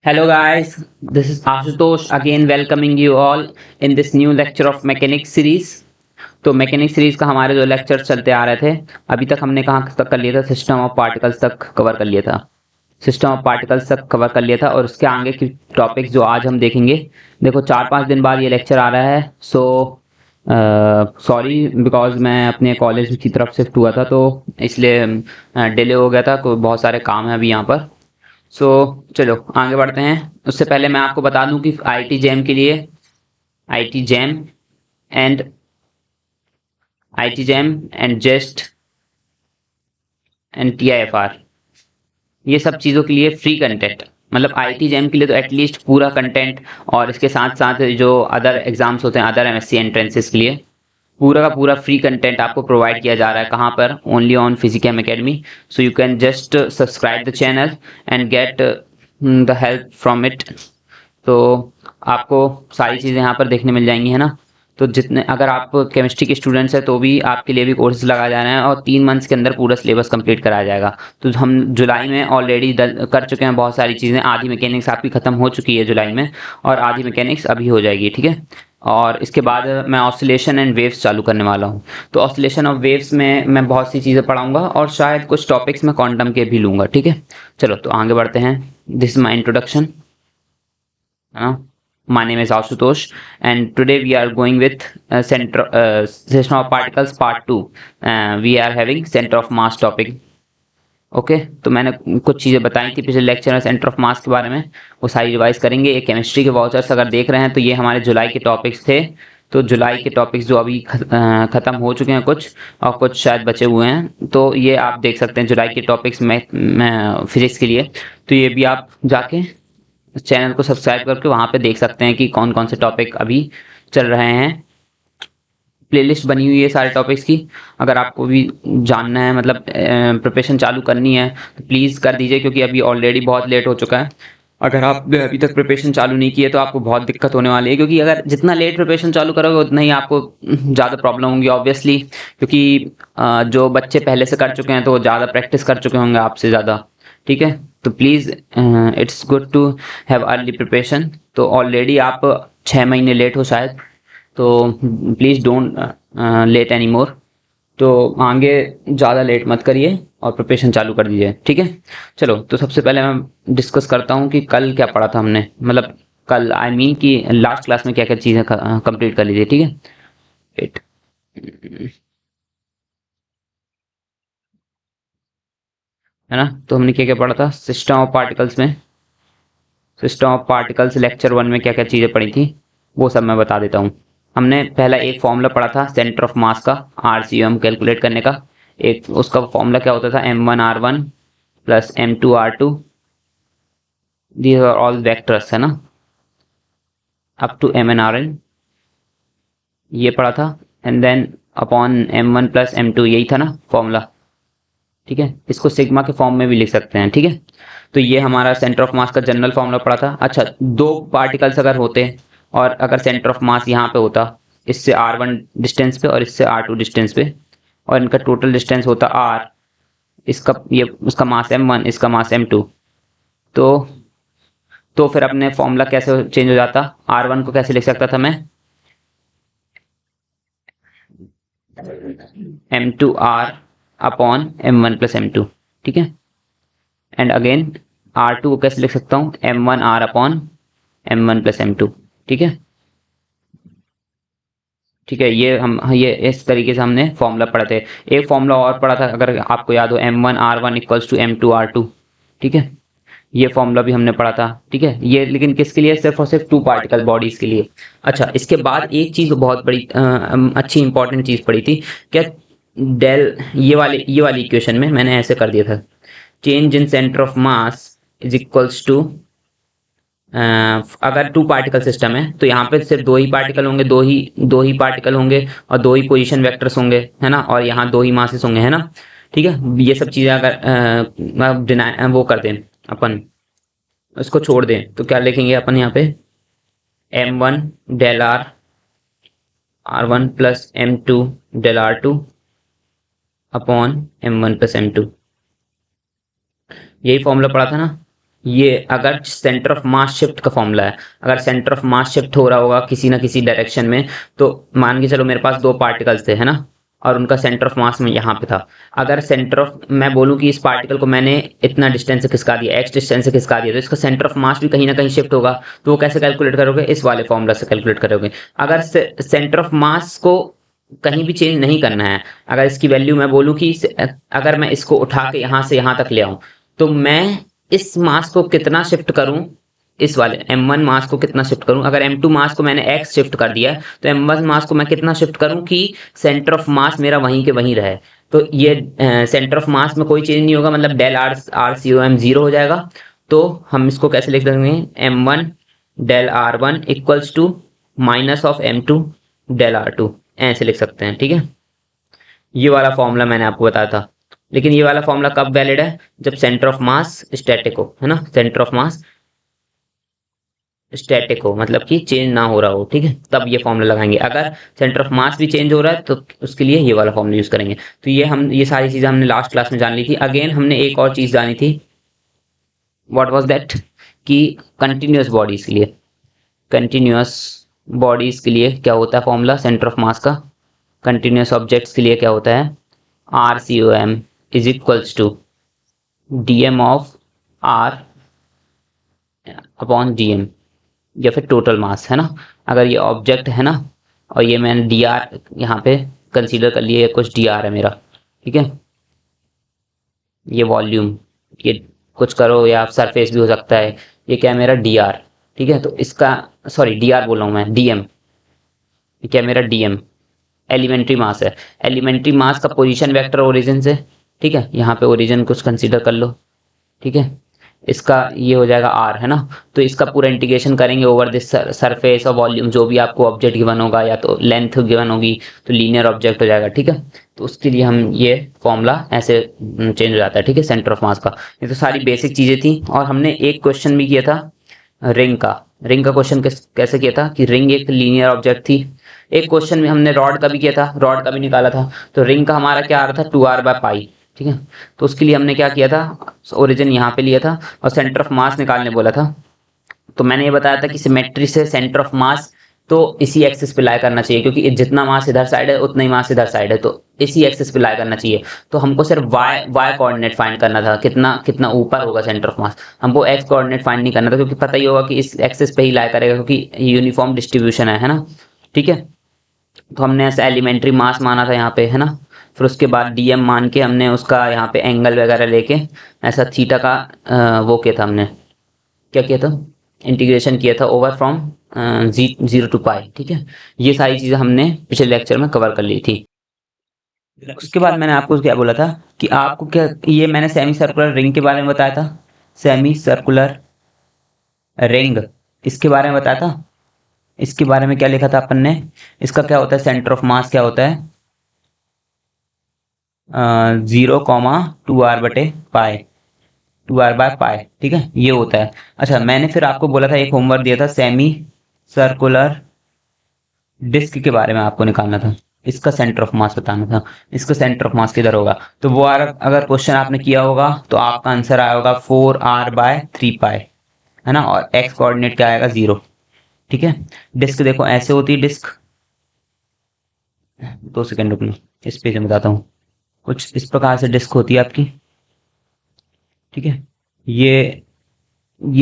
Hello guys, this is Ashutosh again welcoming you all in this new lecture of mechanics series। तो mechanics series का हमारे जो lectures चलते आ रहे थे, अभी तक हमने कहाँ तक कर लिया था? सिस्टम ऑफ पार्टिकल्स तक कवर कर लिया था। सिस्टम ऑफ पार्टिकल्स तक कवर कर लिया था और उसके आगे की टॉपिक्स जो आज हम देखेंगे, देखो 4-5 दिन बाद ये लेक्चर आ रहा है। सो सॉरी बिकॉज मैं अपने कॉलेज की तरफ शिफ्ट हुआ था, तो इसलिए डिले हो गया था। बहुत सारे काम है अभी यहाँ पर। चलो आगे बढ़ते हैं। उससे पहले मैं आपको बता दूं कि आईटी जैम के लिए IIT JAM and JEST and TIFR, ये सब चीज़ों के लिए फ्री कंटेंट, मतलब आईटी जैम के लिए तो एटलीस्ट पूरा कंटेंट, और इसके साथ साथ जो अदर एग्जाम्स होते हैं, अदर एमएससी एंट्रेंसेस के लिए पूरा का पूरा फ्री कंटेंट आपको प्रोवाइड किया जा रहा है। कहाँ पर? Only on Physicam Academy. So you can just subscribe the channel and get the help from it. तो आपको सारी चीज़ें यहाँ पर देखने मिल जाएंगी, है ना। तो जितने, अगर आप केमिस्ट्री के स्टूडेंट्स हैं तो भी आपके लिए भी कोर्सेज लगाया जा रहे हैं और 3 मंथ्स के अंदर पूरा सिलेबस कंप्लीट कराया जाएगा। तो हम जुलाई में ऑलरेडी कर चुके हैं बहुत सारी चीज़ें। आधी मैकेनिक्स आपकी ख़त्म हो चुकी है जुलाई में, और आधी मैकेनिक्स अभी हो जाएगी, ठीक है। और इसके बाद मैं ऑसिलेशन एंड वेव्स चालू करने वाला हूँ। तो ऑसिलेशन ऑफ वेव्स में मैं बहुत सी चीज़ें पढ़ाऊंगा और शायद कुछ टॉपिक्स में क्वांटम के भी लूँगा, ठीक है। चलो तो आगे बढ़ते हैं। This is my introduction. My name is Ashutosh, and today we are going with system of particles part 2. We are having center of mass topic. Okay तो मैंने कुछ चीज़ें बताई थी पिछले लेक्चर में सेंटर ऑफ मास के बारे में, वो सारी रिवाइज करेंगे। ये केमिस्ट्री के वाउचर्स अगर देख रहे हैं तो ये हमारे जुलाई के टॉपिक्स थे। तो जुलाई के टॉपिक्स जो अभी ख़त्म हो चुके हैं कुछ, और कुछ शायद बचे हुए हैं, तो ये आप देख सकते हैं जुलाई के टॉपिक्स में फिजिक्स के लिए। तो ये भी आप जाके चैनल को सब्सक्राइब करके वहाँ पे देख सकते हैं कि कौन कौन से टॉपिक अभी चल रहे हैं। प्लेलिस्ट बनी हुई है सारे टॉपिक्स की। अगर आपको भी जानना है, मतलब प्रिपरेशन चालू करनी है, तो प्लीज़ कर दीजिए, क्योंकि अभी ऑलरेडी बहुत लेट हो चुका है। अगर आपने अभी तक प्रिपरेशन चालू नहीं की है तो आपको बहुत दिक्कत होने वाली है, क्योंकि अगर जितना लेट प्रिपरेशन चालू करोगे उतना ही आपको ज़्यादा प्रॉब्लम होंगी ऑब्वियसली। क्योंकि जो बच्चे पहले से कर चुके हैं तो वो ज़्यादा प्रैक्टिस कर चुके होंगे आपसे ज़्यादा, ठीक है। तो please it's good to have early preparation. तो ऑलरेडी आप 6 महीने लेट हो शायद, तो please don't late any more. तो आगे ज़्यादा लेट मत करिए और प्रिपरेशन चालू कर दीजिए, ठीक है। चलो तो सबसे पहले मैं डिस्कस करता हूँ कि कल क्या पढ़ा था हमने, मतलब कल आई मीन कि लास्ट क्लास में क्या क्या चीज़ें कंप्लीट कर लीजिए, ठीक है। वेट, है ना। तो हमने क्या क्या पढ़ा था सिस्टम ऑफ पार्टिकल्स में? सिस्टम ऑफ पार्टिकल्स लेक्चर 1 में क्या क्या चीज़ें पढ़ी थी वो सब मैं बता देता हूँ। हमने पहला एक फॉर्मूला पढ़ा था सेंटर ऑफ मास का, RCM कैलकुलेट करने का। एक उसका फॉर्मूला क्या होता था? M1R1 plus M2R2, these are all vectors, है ना, अप टू MnRn, ये पढ़ा था। And then upon M1 plus M2, यही था ना फॉर्मूला, ठीक है। इसको सिग्मा के फॉर्म में भी लिख सकते हैं, ठीक है। तो ये हमारा सेंटर ऑफ मास का जनरल फॉर्मूला पड़ा था। अच्छा, दो पार्टिकल्स अगर होते और अगर सेंटर ऑफ मास यहाँ पे होता, इससे R1 डिस्टेंस पे और इससे R2 डिस्टेंस पे, और इनका टोटल डिस्टेंस होता R, इसका ये उसका मास M1, इसका मास M2, तो फिर अपने फॉर्मूला कैसे चेंज हो जाता? R1 को कैसे लिख सकता था मैं? M2R upon M1 plus M2, ठीक है। एंड अगेन R2 को कैसे लिख सकता हूँ? M1R upon M1 plus M2, ठीक है। ठीक है, ये इस तरीके से हमने फॉर्मूला पढ़ा थे। एक फॉर्मूला और पढ़ा था अगर आपको याद हो, M1R1 इक्वल्स टू M2R2, ठीक है। ये फॉर्मूला भी हमने पढ़ा था, ठीक है। ये लेकिन किसके लिए? सिर्फ और सिर्फ टू पार्टिकल बॉडीज के लिए। अच्छा, इसके बाद एक चीज बहुत बड़ी अच्छी इंपॉर्टेंट चीज पढ़ी थी क्या? डेल, ये वाली इक्वेशन में मैंने ऐसे कर दिया था, change in centre of mass is equals to, अगर टू पार्टिकल सिस्टम है तो यहाँ पे सिर्फ दो ही पार्टिकल होंगे और दो ही पोजीशन वेक्टर्स होंगे, है ना, और यहाँ दो ही मासेस होंगे, है ना, ठीक है। ये सब चीज़ें अगर वो कर दें, अपन इसको छोड़ दें, तो क्या लिखेंगे अपन यहाँ पे? M1 del R1 plus M2 del R2 upon M1 plus M2, यही फॉर्मूला पड़ा था ना। ये अगर सेंटर ऑफ मास शिफ्ट का फॉर्मूला है, अगर सेंटर ऑफ मास शिफ्ट हो रहा होगा किसी ना किसी डायरेक्शन में, तो मान के चलो मेरे पास दो पार्टिकल्स थे, है ना, और उनका सेंटर ऑफ मास में यहाँ पे था। अगर सेंटर ऑफ, मैं बोलूँ कि इस पार्टिकल को मैंने इतना डिस्टेंस से खिसका दिया, एक्स डिस्टेंस से खिसका दिया, तो इसका सेंटर ऑफ मास भी कहीं ना कहीं शिफ्ट होगा। तो वो कैसे कैलकुलेट करोगे, इस वाले फॉर्मूला से कैलकुलेट करोगे। अगर सेंटर ऑफ मास को कहीं भी चेंज नहीं करना है, अगर इसकी वैल्यू मैं बोलूँ कि अगर मैं इसको उठा के यहाँ से यहाँ तक ले आऊँ, तो मैं इस मास को कितना शिफ्ट करूं, इस वाले m1 मास को कितना शिफ्ट करूं। अगर m2 मास को मैंने x शिफ्ट कर दिया है, तो m1 मास को मैं कितना शिफ्ट करूं कि सेंटर ऑफ मास मेरा वहीं के वहीं रहे। तो ये सेंटर ऑफ मास में कोई चेंज नहीं होगा, मतलब del R C O M zero हो जाएगा। तो हम इसको कैसे लिख देंगे, m1 del r1 equals to minus of m2 del r2, ऐसे लिख सकते हैं, ठीक है। ये वाला फॉर्मूला मैंने आपको बताया था। लेकिन ये वाला फॉर्मूला कब वैलिड है, जब सेंटर ऑफ मास स्टैटिक हो, है ना, सेंटर ऑफ मास स्टैटिक हो, मतलब कि चेंज ना हो रहा हो, ठीक है, तब ये फॉर्मूला लगाएंगे। अगर सेंटर ऑफ मास भी चेंज हो रहा है, तो उसके लिए ये वाला फॉर्मूला यूज करेंगे। तो ये सारी चीजें हमने लास्ट क्लास में जान ली थी। अगेन हमने एक और चीज जानी थी, व्हाट वाज दैट, कि कंटिन्यूअस बॉडीज के लिए, कंटिन्यूअस बॉडीज के लिए क्या होता है फॉर्मूला सेंटर ऑफ मास का, कंटिन्यूअस ऑब्जेक्ट्स के लिए क्या होता है, R C O M is equals to D M of R upon D M, या फिर टोटल मास, है ना। अगर ये ऑब्जेक्ट है ना, और ये मैंने डी आर यहाँ पे कंसीडर कर लिया, कुछ डी आर है मेरा, ठीक है, ये वॉल्यूम, ये कुछ करो, या सरफेस भी हो सकता है, ये क्या है मेरा डी आर, ठीक है। तो इसका, सॉरी डी आर बोल रहा हूँ मैं, डी एम, क्या मेरा डी एम एलिमेंट्री मास है। एलिमेंट्री मास का पोजीशन वेक्टर ओरिजिन से, ठीक है, यहाँ पे ओरिजिन कुछ कंसीडर कर लो, ठीक है। इसका ये हो जाएगा आर, है ना। तो इसका पूरा इंटीग्रेशन करेंगे ओवर दिस सरफेस और वॉल्यूम, जो भी आपको ऑब्जेक्ट गिवन होगा, या तो लेंथ गिवन होगी तो लीनियर ऑब्जेक्ट हो जाएगा, ठीक है। तो उसके लिए हम ये फॉर्मूला ऐसे चेंज हो जाता है, ठीक है, सेंटर ऑफ मास का। ये तो सारी बेसिक चीजें थी। और हमने एक क्वेश्चन भी किया था रिंग का। रिंग का क्वेश्चन कैसे किया था कि रिंग एक लीनियर ऑब्जेक्ट थी। एक क्वेश्चन में हमने रॉड का भी किया था, रॉड का भी निकाला था। तो रिंग का हमारा क्या आ रहा था, 2r/π, ठीक है। तो उसके लिए हमने क्या किया था, ओरिजिन यहाँ पे लिया था और सेंटर ऑफ मास निकालने बोला था। तो मैंने ये बताया था कि सिमेट्री से सेंटर ऑफ मास तो इसी एक्सिस पे लाई करना चाहिए, क्योंकि जितना मास इधर साइड है उतना ही मास इधर साइड है, तो इसी एक्सिस पे लाई करना चाहिए। तो हमको सिर्फ वाई वाई कोऑर्डिनेट फाइंड करना था, कितना कितना ऊपर होगा सेंटर ऑफ मास। हमको एक्स कोऑर्डिनेट फाइंड नहीं करना था, क्योंकि पता ही होगा कि इस एक्सिस पे ही लाई करेगा, क्योंकि यूनिफॉर्म डिस्ट्रीब्यूशन है ना, ठीक है। तो हमने ऐसा एलिमेंट्री मास माना था यहाँ पे, है ना। फिर उसके बाद डीएम मान के हमने उसका यहाँ पे एंगल वगैरह लेके ऐसा थीटा का वो किया था हमने, क्या किया था, इंटीग्रेशन किया था ओवर फ्रॉम 0 to π, ठीक है। ये सारी चीज़ें हमने पिछले लेक्चर में कवर कर ली थी। उसके बाद मैंने आपको क्या बोला था कि आपको क्या, ये मैंने सेमी सर्कुलर रिंग के बारे में बताया था, सेमी सर्कुलर रिंग, इसके बारे में बताया था। इसके बारे में क्या लिखा था अपन ने, इसका क्या होता है, सेंटर ऑफ मास क्या होता है, 0,2r/π, 2r/π, ठीक है, ये होता है। अच्छा, मैंने फिर आपको बोला था, एक होमवर्क दिया था, सेमी सर्कुलर डिस्क के बारे में आपको निकालना था, इसका सेंटर ऑफ मास बताना था, इसका सेंटर ऑफ मास किधर होगा। तो वो अगर क्वेश्चन आपने किया होगा तो आपका आंसर आया होगा 4r/3π, है ना, और एक्स कोऑर्डिनेट क्या आएगा, 0, ठीक है। डिस्क देखो ऐसे होती है डिस्क, 2 सेकंड रुकना, इस पेज में बताता हूँ। कुछ इस प्रकार से डिस्क होती है आपकी, ठीक है। ये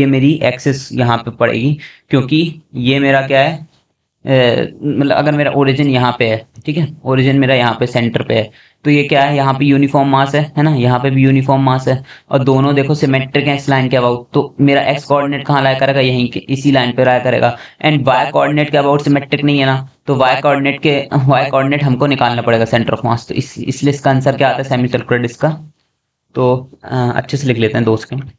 मेरी एक्सिस यहाँ पे पड़ेगी, क्योंकि ये मेरा क्या है, मतलब अगर मेरा ओरिजिन यहाँ पे है, ठीक है, ओरिजिन मेरा यहाँ पे सेंटर पे है, तो ये क्या है, यहाँ पे यूनिफॉर्म मास है ना, यहाँ पे भी यूनिफॉर्म मास है, और दोनों देखो सिमेट्रिक है इस लाइन के अबाउट। तो मेरा एक्स कोऑर्डिनेट कहाँ लाया करेगा, यहीं के इसी लाइन पे लाया करेगा। एंड वाई कोऑर्डिनेट के अबाउट सिमेट्रिक नहीं है ना, तो वाई कोऑर्डिनेट हमको निकालना पड़ेगा सेंटर ऑफ मास। तो इसलिए इसका आंसर क्या आता है, सेमी सर्कुलर डिस्क का। तो अच्छे से लिख लेते हैं, 2 second.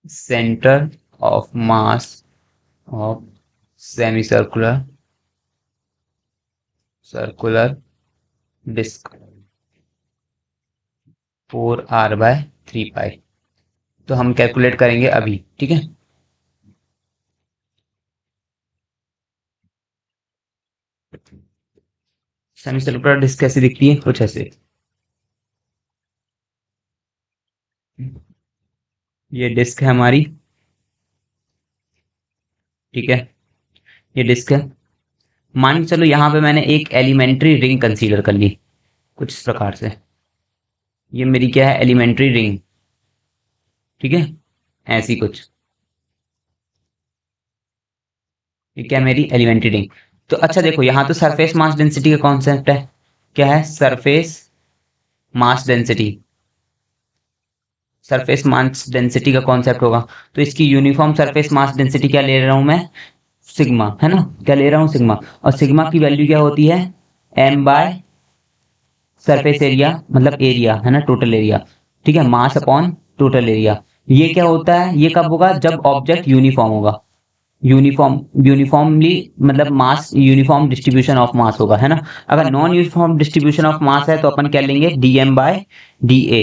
Centre of mass of semi circular disc 4r/3π। तो हम कैलकुलेट करेंगे अभी, ठीक है। सेमी सर्कुलर डिस्क कैसी दिखती है? कुछ ऐसे। ये डिस्क है हमारी, ठीक है, ये डिस्क है। मान के चलो यहाँ पे मैंने एक एलिमेंट्री रिंग कंसीडर कर ली कुछ इस प्रकार से। ये मेरी क्या है? एलिमेंट्री रिंग, ठीक है, ऐसी कुछ। ये क्या है? मेरी एलिमेंट्री रिंग। तो अच्छा देखो, यहाँ तो सरफेस मास डेंसिटी का कॉन्सेप्ट है। क्या है? Surface mass density. Surface mass density का कॉन्सेप्ट होगा। तो इसकी यूनिफॉर्म सरफेस मास डेंसिटी क्या ले रहा हूं मैं? सिग्मा, है ना? क्या ले रहा हूँ? सिग्मा। और सिग्मा की वैल्यू क्या होती है? एम बाय सरफेस एरिया, मतलब एरिया, है ना, टोटल एरिया, ठीक है, मास अपॉन टोटल एरिया। ये क्या होता है? ये कब होगा? जब ऑब्जेक्ट यूनिफॉर्म होगा। यूनिफॉर्मली मतलब मास, यूनिफॉर्म डिस्ट्रीब्यूशन ऑफ मास होगा, है ना। अगर non uniform distribution of mass है तो अपन क्या लेंगे? डीएम बाय डी ए,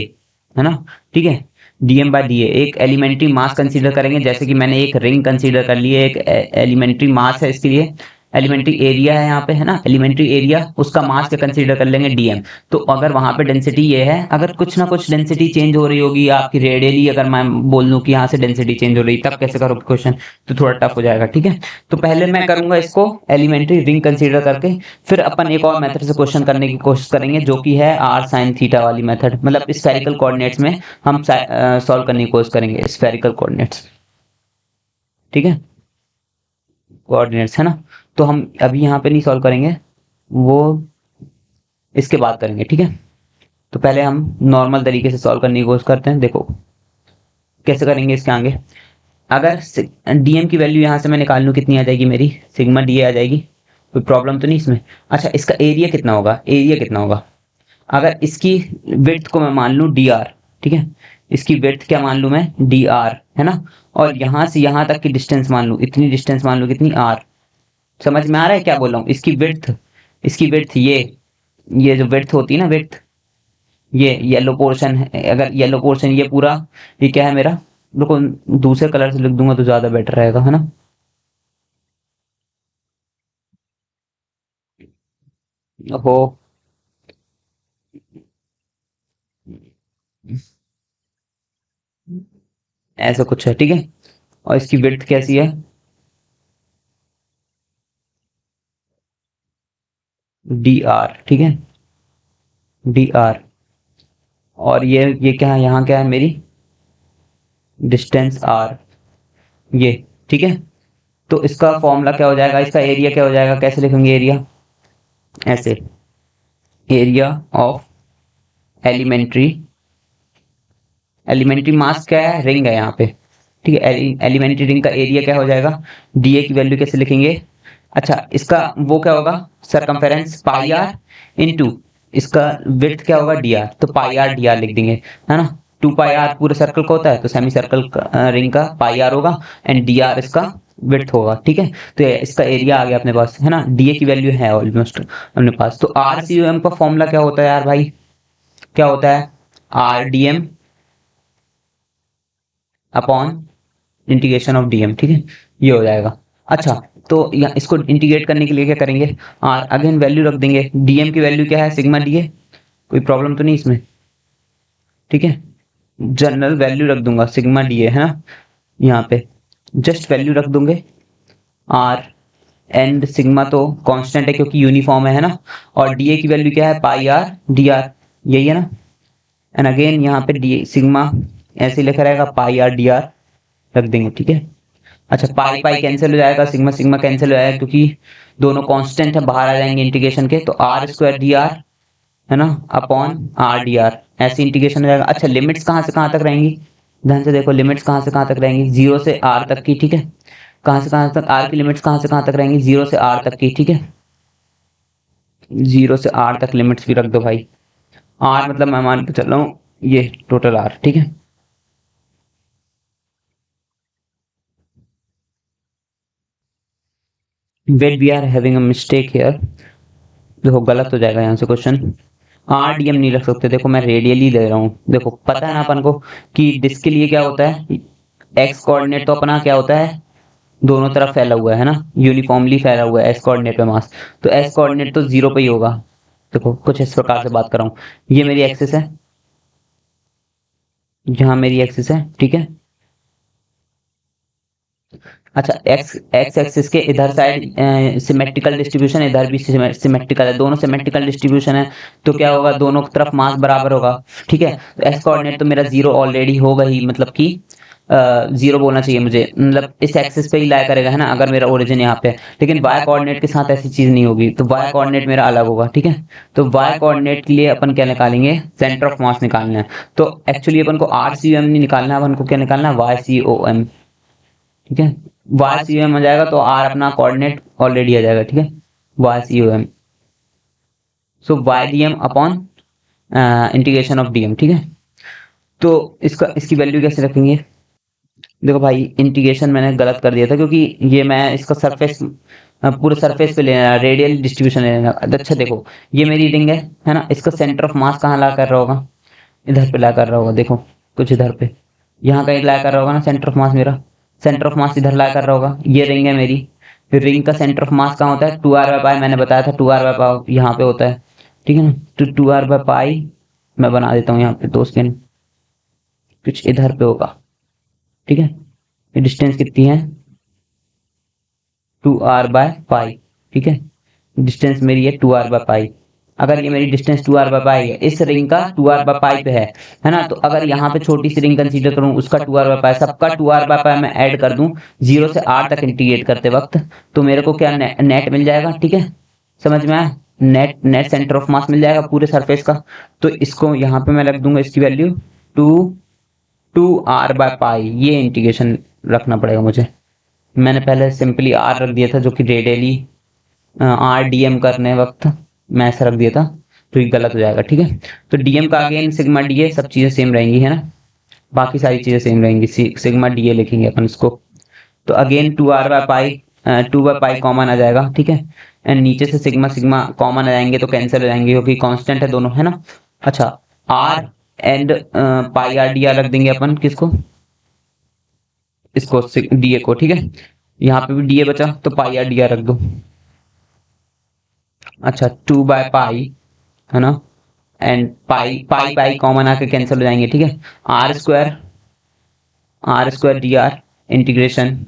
है ना, ठीक है। डीएम बाय डी ए एक एलिमेंट्री मास कंसीडर करेंगे, जैसे कि मैंने एक रिंग कंसीडर कर ली है, एक एलिमेंट्री मास है इसके लिए। एलिमेंट्री एरिया है यहाँ पे, है ना, एलिमेंट्री एरिया, उसका मास क्या कंसीडर कर लेंगे? डीएम। तो अगर वहां पे डेंसिटी ये है, अगर कुछ ना कुछ डेंसिटी चेंज हो रही होगी आपकी रेडियली, अगर मैं बोल दूं कि यहाँ से डेंसिटी चेंज हो रही, तब कैसे करोगे क्वेश्चन? तो थोड़ा टफ हो जाएगा, ठीक है। तो पहले मैं करूंगा इसको एलिमेंट्री रिंग कंसीडर करके, फिर अपन एक और मेथड से क्वेश्चन करने की कोशिश करेंगे, जो कि है आर साइन थीटा वाली मेथड, मतलब स्फेरिकल कोऑर्डिनेट्स में हम सॉल्व करने की कोशिश करेंगे स्फेरिकल कोऑर्डिनेट्स, ठीक है, कोऑर्डिनेट्स, है ना। तो हम अभी यहाँ पे नहीं सॉल्व करेंगे, वो इसके बाद करेंगे, ठीक है। तो पहले हम नॉर्मल तरीके से सॉल्व करने की कोशिश करते हैं। देखो कैसे करेंगे इसके आगे। अगर डीएम की वैल्यू यहाँ से मैं निकाल लूँ, कितनी आ जाएगी मेरी? सिग्मा डी आ जाएगी। कोई प्रॉब्लम तो नहीं इसमें? अच्छा, इसका एरिया कितना होगा? एरिया कितना होगा? अगर इसकी विड्थ को मैं मान लूँ डी आर, ठीक है, इसकी विड्थ क्या मान लूँ मैं? डी आर, है ना। और यहाँ से यहाँ तक की डिस्टेंस मान लूँ, इतनी डिस्टेंस मान लूँ, कितनी? आर। समझ में आ रहा है क्या बोल रहा हूँ? इसकी विड्थ ये जो विड्थ होती है ना, विड्थ, ये येलो पोर्शन है, अगर येलो पोर्शन ये पूरा, ये क्या है मेरा? रुको, दूसरे कलर से लिख दूंगा तो ज्यादा बेटर रहेगा, है ना। हो, ऐसा कुछ है, ठीक है। और इसकी विड्थ कैसी है? डी आर, ठीक है, डी आर। और ये क्या है? यहाँ क्या है मेरी? डिस्टेंस आर, ये, ठीक है। तो इसका फॉर्मूला क्या हो जाएगा? इसका एरिया क्या हो जाएगा? कैसे लिखेंगे एरिया? ऐसे, एरिया ऑफ एलिमेंट्री, एलिमेंट्री मास क्या है? रिंग है यहाँ पे, ठीक है। एलिमेंट्री रिंग का एरिया क्या हो जाएगा? डीए की वैल्यू कैसे लिखेंगे? अच्छा, इसका वो क्या होगा? सरकमफेरेंस पाई आर इनटू इसका विड्थ क्या होगा? D R. तो पाई आर डी आर लिख देंगे, है ना। 2 पाई आर पूरे सर्कल का होता है, तो सेमी सर्कल रिंग का पाई आर होगा, एंड डी आर इसका विड्थ होगा, ठीक है। तो इसका एरिया आ गया अपने पास, है ना। डीए की वैल्यू है ऑलमोस्ट अपने पास। तो आर सी यू एम का फॉर्मूला क्या होता है यार भाई? क्या होता है? R D M upon integration of DM, ठीक है, ये हो जाएगा। अच्छा, तो यहाँ इसको इंटीग्रेट करने के लिए क्या करेंगे? आर अगेन वैल्यू रख देंगे। डीएम की वैल्यू क्या है? Sigma DA. कोई प्रॉब्लम तो नहीं इसमें? ठीक है, जनरल वैल्यू रख दूंगा सिग्मा डीए, है ना। यहाँ पे जस्ट वैल्यू रख दूंगे आर, एंड सिग्मा तो कांस्टेंट है क्योंकि यूनिफॉर्म है ना। और डीए की वैल्यू क्या है? पाई आर डी आर, यही है ना। एंड अगेन यहाँ पे डी सिग्मा ऐसे लिखा रहेगा, पाई आर डी आर रख देंगे, ठीक है। अच्छा, पाई पाई कैंसिल हो जाएगा, सिग्मा सिग्मा कैंसिल हो जाएगा, क्योंकि दोनों कांस्टेंट है, बाहर आ जाएंगे इंटीग्रेशन के। तो आर स्क्वायर डी आर, है ना, अपॉन आर डी आर, ऐसे इंटीग्रेशन हो जाएगा। अच्छा, लिमिट्स कहाँ से कहाँ तक रहेंगी? ध्यान से देखो, लिमिट्स कहाँ से कहाँ तक रहेंगी? 0 से आर तक की, ठीक है। कहाँ से कहाँ तक? आर की लिमिट्स कहाँ से कहाँ तक रहेंगी? 0 से आर तक की, ठीक है। 0 से आर तक लिमिट्स भी रख दो भाई। आर मतलब मैं मान के चल रहा हूँ ये टोटल आर, ठीक है। Wait we are having a mistake here. देखो गलत हो जाएगा यहाँ से क्वेश्चन। आर डी एम नहीं रख सकते, देखो मैं रेडियली दे रहा हूँ। देखो पता है ना अपन को कि डिस्क के लिए क्या होता है? एक्स कोऑर्डिनेट तो अपना क्या होता है? दोनों तरफ फैला हुआ है ना, यूनिफॉर्मली फैला हुआ है एस कोऑर्डिनेट पे मास। तो एस कोऑर्डिनेट तो 0 पे ही होगा, देखो कुछ इस प्रकार से बात कर रहा हूँ, ये मेरी एक्सिस है, यहाँ मेरी एक्सिस है, ठीक है। अच्छा, एक्स एक्स एक्सिस के इधर साइड सिमेट्रिकल डिस्ट्रीब्यूशन, इधर भी सिमेट्रिकल है, दोनों सिमेट्रिकल डिस्ट्रीब्यूशन है, तो क्या होगा, दोनों तरफ मास बराबर होगा, ठीक है। तो एक्स कोऑर्डिनेट तो मेरा जीरो ऑलरेडी होगा ही, मतलब कि जीरो बोलना चाहिए मुझे, मतलब इस एक्सिस पे ही लाया करेगा, है ना, अगर मेरा ओरिजिन यहाँ पे है। लेकिन वाई कोऑर्डिनेट के साथ ऐसी चीज नहीं होगी, तो वाई कोऑर्डिनेट मेरा अलग होगा, ठीक है। तो वाई कोऑर्डिनेट के लिए अपन क्या निकालेंगे, सेंटर ऑफ मास निकालना है। तो एक्चुअली अपन को आर सी ओ एम नहीं निकालना है, अपन को क्या निकालना है, वाई सी ओ एम, ठीक है। वाई सी ओ एम आ जाएगा तो आर अपना कोऑर्डिनेट ऑलरेडी आ जाएगा, ठीक है, Y C O M. So Y D M upon integration of D M, ठीक है। तो इसका इसकी वैल्यू कैसे रखेंगे, देखो भाई इंटीग्रेशन मैंने गलत कर दिया था, क्योंकि ये मैं इसका सरफेस पूरे सरफेस पे लेना, रेडियल डिस्ट्रीब्यूशन लेना। अच्छा देखो, ये मेरी रिंग है ना, इसका सेंटर ऑफ मास कहाँ ला कर रहा होगा, इधर पे ला कर रहा होगा, देखो कुछ इधर पे, यहाँ कहीं ला कर रहा होगा ना सेंटर ऑफ मास मेरा, सेंटर ऑफ मास इधर ला कर रहा होगा, ये रिंग है मेरी। फिर रिंग का सेंटर ऑफ मास कहाँ होता है, 2r/पाई, मैंने बताया था 2r/पाई यहाँ पे होता है, ठीक है ना। तो 2r/पाई मैं बना देता हूँ यहाँ पे दोस्त, कुछ इधर पे होगा, ठीक है। ये डिस्टेंस कितनी है, 2r/पाई, ठीक है। डिस्टेंस मेरी है 2r/पाई। अगर ये मेरी डिस्टेंस 2r/पाई है, इस रिंग का 2r/पाई पे है ना, तो अगर यहाँ पे छोटी सी रिंग कंसीडर करूँ, उसका 2r/पाई, सबका 2r/पाई मैं ऐड कर दूं 0 से r तक इंटीग्रेट करते वक्त, तो मेरे को क्या नेट मिल जाएगा, ठीक है। समझ में आया, net net centre of mass मिल जाएगा पूरे सरफेस का। तो इसको यहाँ पे मैं रख दूंगा, इसकी वैल्यू टू 2r/पाई, ये इंटीग्रेशन रखना पड़ेगा मुझे। मैंने पहले सिंपली आर रख दिया था, जो कि रेडियली आर डी एम करने वक्त मैं ऐसा रख दिया था, तो ये गलत हो जाएगा, ठीक है। तो डीएम का अगेन सिग्मा डी ए, सब चीजें सेम रहेंगी, है ना, बाकी सारी चीजें सेम रहेंगी, सिग्मा डी ए लिखेंगे अपन इसको। तो अगेन 2r/पाई, 2/पाई कॉमन आ जाएगा, ठीक है। एंड नीचे से सिग्मा सिग्मा कॉमन आ जाएंगे, तो कैंसिल हो जाएंगे, क्योंकि कांस्टेंट है दोनों, है ना। अच्छा, R and pi R D R रख देंगे अपन, किसको, इसको डी ए को, ठीक है। यहाँ पे भी डी ए बचा, तो पाई आर डी आर रख दो। अच्छा, 2/पाई, है ना, and pi pi pi common आके कैंसिल हो जाएंगे, ठीक है। R square D R integration,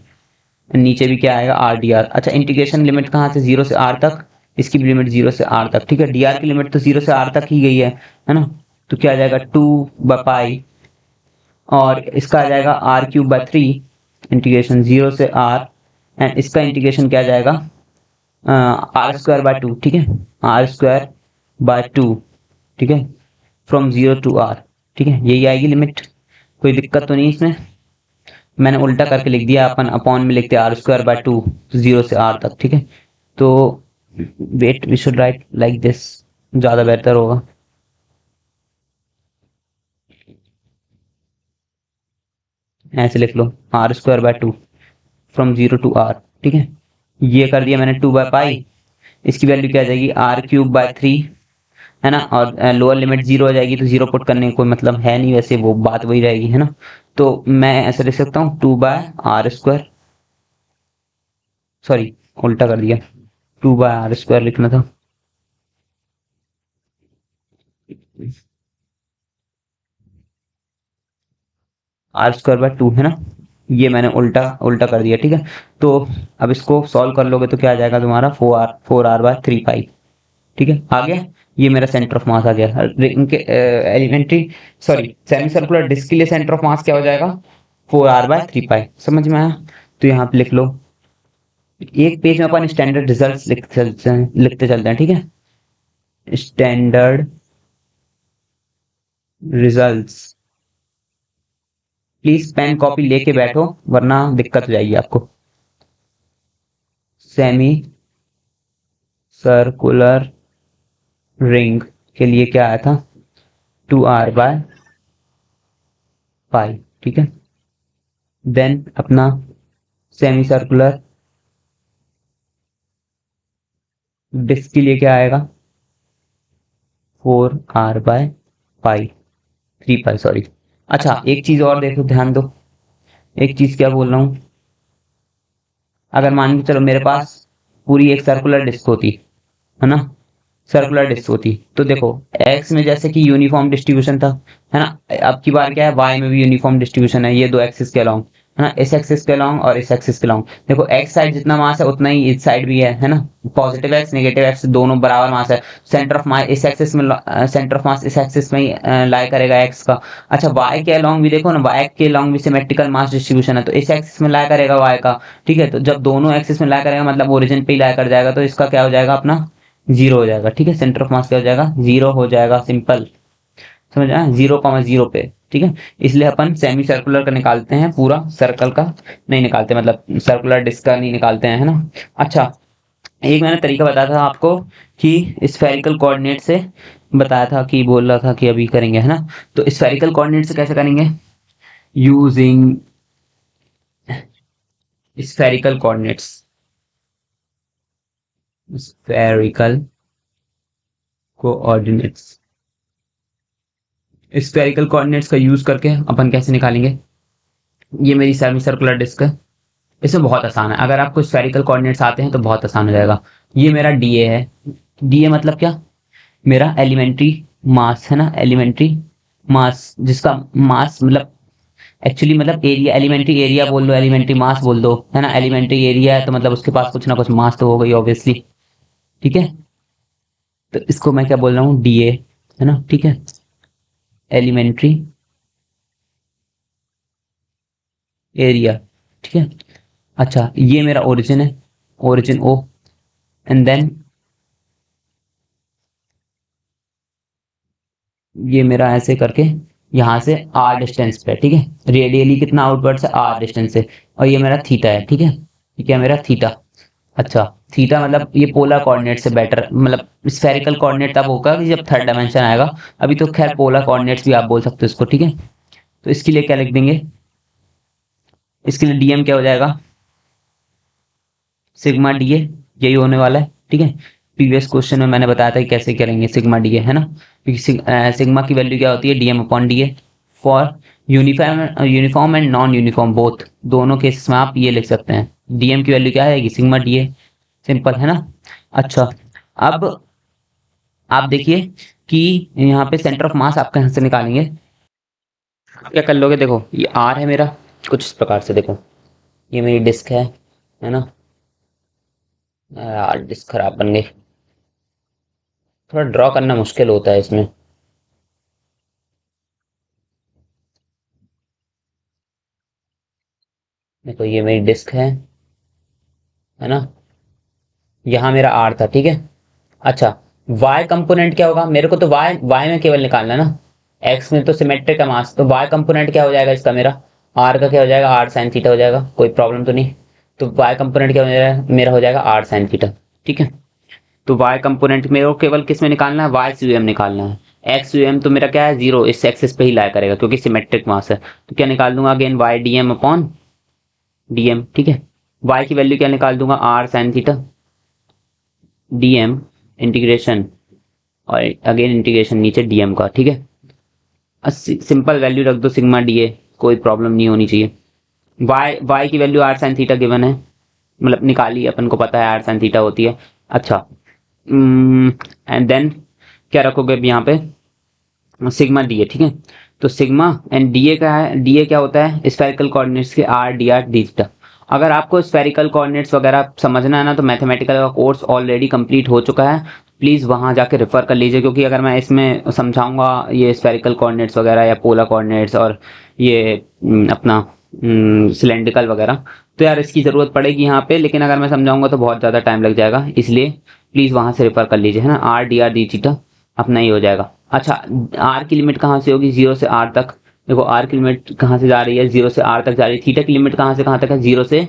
नीचे भी क्या आएगा, आर डी आर। अच्छा, इंटीग्रेशन लिमिट कहाँ से, 0 से आर तक, इसकी भी लिमिट 0 से आर तक, ठीक है। डी आर की लिमिट तो 0 से आर तक ही गई है ना। तो क्या आ जाएगा, 2/पाई, और इसका आ जाएगा r³/3, इंटीग्रेशन 0 से आर, एंड इसका इंटीग्रेशन क्या आ जाएगा, r²/2, ठीक है, r²/2, ठीक है, फ्रॉम 0 टू r, ठीक है, यही आएगी लिमिट। कोई दिक्कत तो नहीं इसमें, मैंने उल्टा करके लिख दिया, अपन अपॉन में लिखते r²/2, 0 से r तक, ठीक है। तो wait, we should write like this, ज्यादा बेहतर होगा। ऐसे लिख लो, r²/2 फ्रॉम 0 टू r, ठीक है। ये कर दिया मैंने 2/पाई, इसकी वैल्यू क्या आ जाएगी, r³/3, है ना, और लोअर लिमिट 0 आ जाएगी, तो 0 पुट करने का कोई मतलब है नहीं, वैसे वो बात वही रहेगी, है ना। तो मैं ऐसे लिख सकता हूँ 2/r², सॉरी उल्टा कर दिया, 2/r² लिखना था। r²/2, है ना, ये मैंने उल्टा उल्टा कर दिया, ठीक है। तो अब इसको सॉल्व कर लोगे तो क्या आ जाएगा तुम्हारा, 4r/3π, ठीक है, आ गया। ये मेरा सेंटर ऑफ मास आ गया। इनके elementary, sorry semi circular disc के लिए सेंटर ऑफ मास क्या हो जाएगा, 4r/3π, समझ में आया। तो यहाँ पे लिख लो, एक पेज में अपन स्टैंडर्ड रिजल्ट्स लिखते चलते हैं, ठीक है, standard results. Please pen copy लेके बैठो, वरना दिक्कत हो जाएगी आपको। सेमी सर्कुलर रिंग के लिए क्या आया था, 2r/पाई, ठीक है। देन अपना सेमी सर्कुलर डिस्क के लिए क्या आएगा, 4r/पाई, 3π, सॉरी। अच्छा, एक चीज और देखो, ध्यान दो, एक चीज क्या बोल रहा हूँ, अगर मान के चलो मेरे पास पूरी एक सर्कुलर डिस्क होती, है ना, सर्कुलर डिस्क होती। तो देखो एक्स में जैसे कि यूनिफॉर्म डिस्ट्रीब्यूशन था, है ना, अब की बार क्या है, वाई में भी यूनिफॉर्म डिस्ट्रीब्यूशन है, ये दो एक्सिस के अलोंग, है ना, इस एक्सिस के अलोंग और इस एक्सिस के अलोंग। देखो एक्स साइड जितना मास है उतना ही इस साइड भी है ना, पॉजिटिव एक्स नेगेटिव एक्स दोनों बराबर मास है। सेंटर ऑफ मास इस एक्सिस में, सेंटर ऑफ मास इस एक्सिस में ही लाई करेगा एक्स का। अच्छा वाई के अलोंग भी देखो ना, वाई के अलोंग भी सिमेट्रिकल मास डिस्ट्रीब्यूशन है, तो इस एक्सिस में लाई करेगा वाई का। ठीक है, तो जब दोनों एक्सिस में लाई करेगा मतलब ओरिजिन पे ही लाई कर जाएगा, तो इसका क्या हो जाएगा अपना जीरो हो जाएगा। ठीक है, सेंटर ऑफ मास क्या हो जाएगा, जीरो हो जाएगा, सिंपल, समझ आया, 0,0 पे। ठीक है, इसलिए अपन सेमी सर्कुलर का निकालते हैं, पूरा सर्कल का नहीं निकालते, मतलब सर्कुलर डिस्क का नहीं निकालते हैं, है ना। अच्छा, एक मैंने तरीका बताया था आपको कि स्फेरिकल कोऑर्डिनेट से बताया था, कि बोल रहा था कि अभी करेंगे, है ना। तो स्फेरिकल कोऑर्डिनेट से कैसे करेंगे, using spherical coordinates, spherical coordinates, spherical coordinates का यूज करके अपन कैसे निकालेंगे। ये मेरी सेमी सर्कुलर डिस्क है, इसमें बहुत आसान है, अगर आपको स्फेरिकल कोऑर्डिनेट्स आते हैं तो बहुत आसान हो जाएगा। ये मेरा डी ए है, डी ए मतलब क्या, मेरा एलिमेंट्री मास है ना, एलिमेंट्री मास, जिसका मास मतलब एक्चुअली मतलब एरिया, एलिमेंट्री एरिया बोल लो, एलिमेंट्री मास बोल दो, है ना, एलिमेंट्री एरिया है तो मतलब उसके पास कुछ ना कुछ मास तो हो गई ऑब्वियसली। ठीक है, तो इसको मैं क्या बोल रहा हूँ, डी ए, है ना, ठीक है, एलिमेंट्री एरिया। ठीक है, अच्छा ये मेरा ओरिजिन है, ओरिजिन ओ, एंड देन ये मेरा ऐसे करके यहाँ से आर डिस्टेंस पे, ठीक है, रेडियली कितना आउटवर्ड से आर डिस्टेंस से, और ये मेरा थीटा है। ठीक है, ये क्या मेरा थीटा। अच्छा, थीटा मतलब ये पोलर कोऑर्डिनेट से बेटर, मतलब स्फेरिकल कोऑर्डिनेट तब होगा कि जब थर्ड डायमेंशन आएगा, अभी तो खैर पोलर कोऑर्डिनेट्स भी आप बोल सकते हो इसको। ठीक है, तो इसके लिए क्या लिख देंगे, इसके लिए डीएम क्या हो जाएगा, सिग्मा डीए, यही होने वाला है। ठीक है, प्रीवियस क्वेश्चन में मैंने बताया था कि कैसे करेंगे सिग्मा डीए, है ना, क्योंकि सिग्मा की वैल्यू क्या होती है, DM upon DA for uniform, uniform and non uniform both, दोनों केसेस में आप ये लिख सकते हैं, डीएम की वैल्यू क्या आएगी, सिग्मा डीए, सिंपल है ना। अच्छा, अब आप देखिए कि यहाँ पे सेंटर ऑफ मास आपके यहाँ से निकालेंगे, आप क्या कर लोगे, देखो ये आर है मेरा, कुछ इस प्रकार से देखो, ये मेरी डिस्क है ना, यार डिस्क खराब बन गई, थोड़ा ड्रॉ करना मुश्किल होता है इसमें। देखो ये मेरी डिस्क है ना, यहाँ मेरा आर था। ठीक है, अच्छा वाई कंपोनेंट क्या होगा, मेरे को तो वाई वाई में केवल निकालना है ना, एक्स में तो सिमेट्रिक है मास, तो वाई कंपोनेंट क्या हो जाएगा इसका, मेरा आर का क्या हो जाएगा, आर साइन थीटा हो जाएगा, कोई प्रॉब्लम तो नहीं। तो वाई कंपोनेंट क्या हो जाएगा, मेरा हो जाएगा आर साइन थीटा। ठीक है, तो वाई कंपोनेंट मेरे को केवल किस में निकालना है, वाई सी एम निकालना है। एक्स यू एम तो मेरा क्या है, जीरो, इस एक्सिस पे ही लाया करेगा क्योंकि सिमेट्रिक मास है, तो क्या निकाल दूंगा again, Y D M upon D M. ठीक है, वाई की वैल्यू क्या निकाल दूंगा, R sine theta, D M integration, और अगेन इंटीग्रेशन नीचे डीएम का। ठीक है, सिंपल वैल्यू रख दो सिग्मा डी ए, कोई प्रॉब्लम नहीं होनी चाहिए। वाई वाई की value R sine theta given है, मतलब निकाली, अपन को पता है आर साइन थीटा होती है। अच्छा, एंड देन क्या रखोगे अब यहाँ पे, सिग्मा डी ए। ठीक है, तो सिग्मा एंड डी ए का है, डी ए क्या होता है, स्फेरिकल कोऑर्डिनेट्स के are D R D theta. अगर आपको स्फेरिकल कोऑर्डिनेट्स वगैरह समझना है ना, तो मैथमेटिकल का कोर्स ऑलरेडी कंप्लीट हो चुका है, प्लीज़ वहाँ जाके रेफर कर लीजिए, क्योंकि अगर मैं इसमें समझाऊंगा ये स्फेरिकल कोऑर्डिनेट्स वगैरह या पोलर कोऑर्डिनेट्स और ये अपना सिलेंड्रिकल वगैरह, तो यार इसकी ज़रूरत पड़ेगी यहाँ पे, लेकिन अगर मैं समझाऊंगा तो बहुत ज़्यादा टाइम लग जाएगा, इसलिए प्लीज़ वहाँ से रेफर कर लीजिए, है ना, are D R D theta अपना ही हो जाएगा। अच्छा, आर की लिमिट कहाँ से होगी, जीरो से आर तक। देखो आर की लिमिट कहाँ से जा रही है, जीरो से आर तक जा रही है। थीटा की लिमिट कहाँ से कहाँ तक है, जीरो से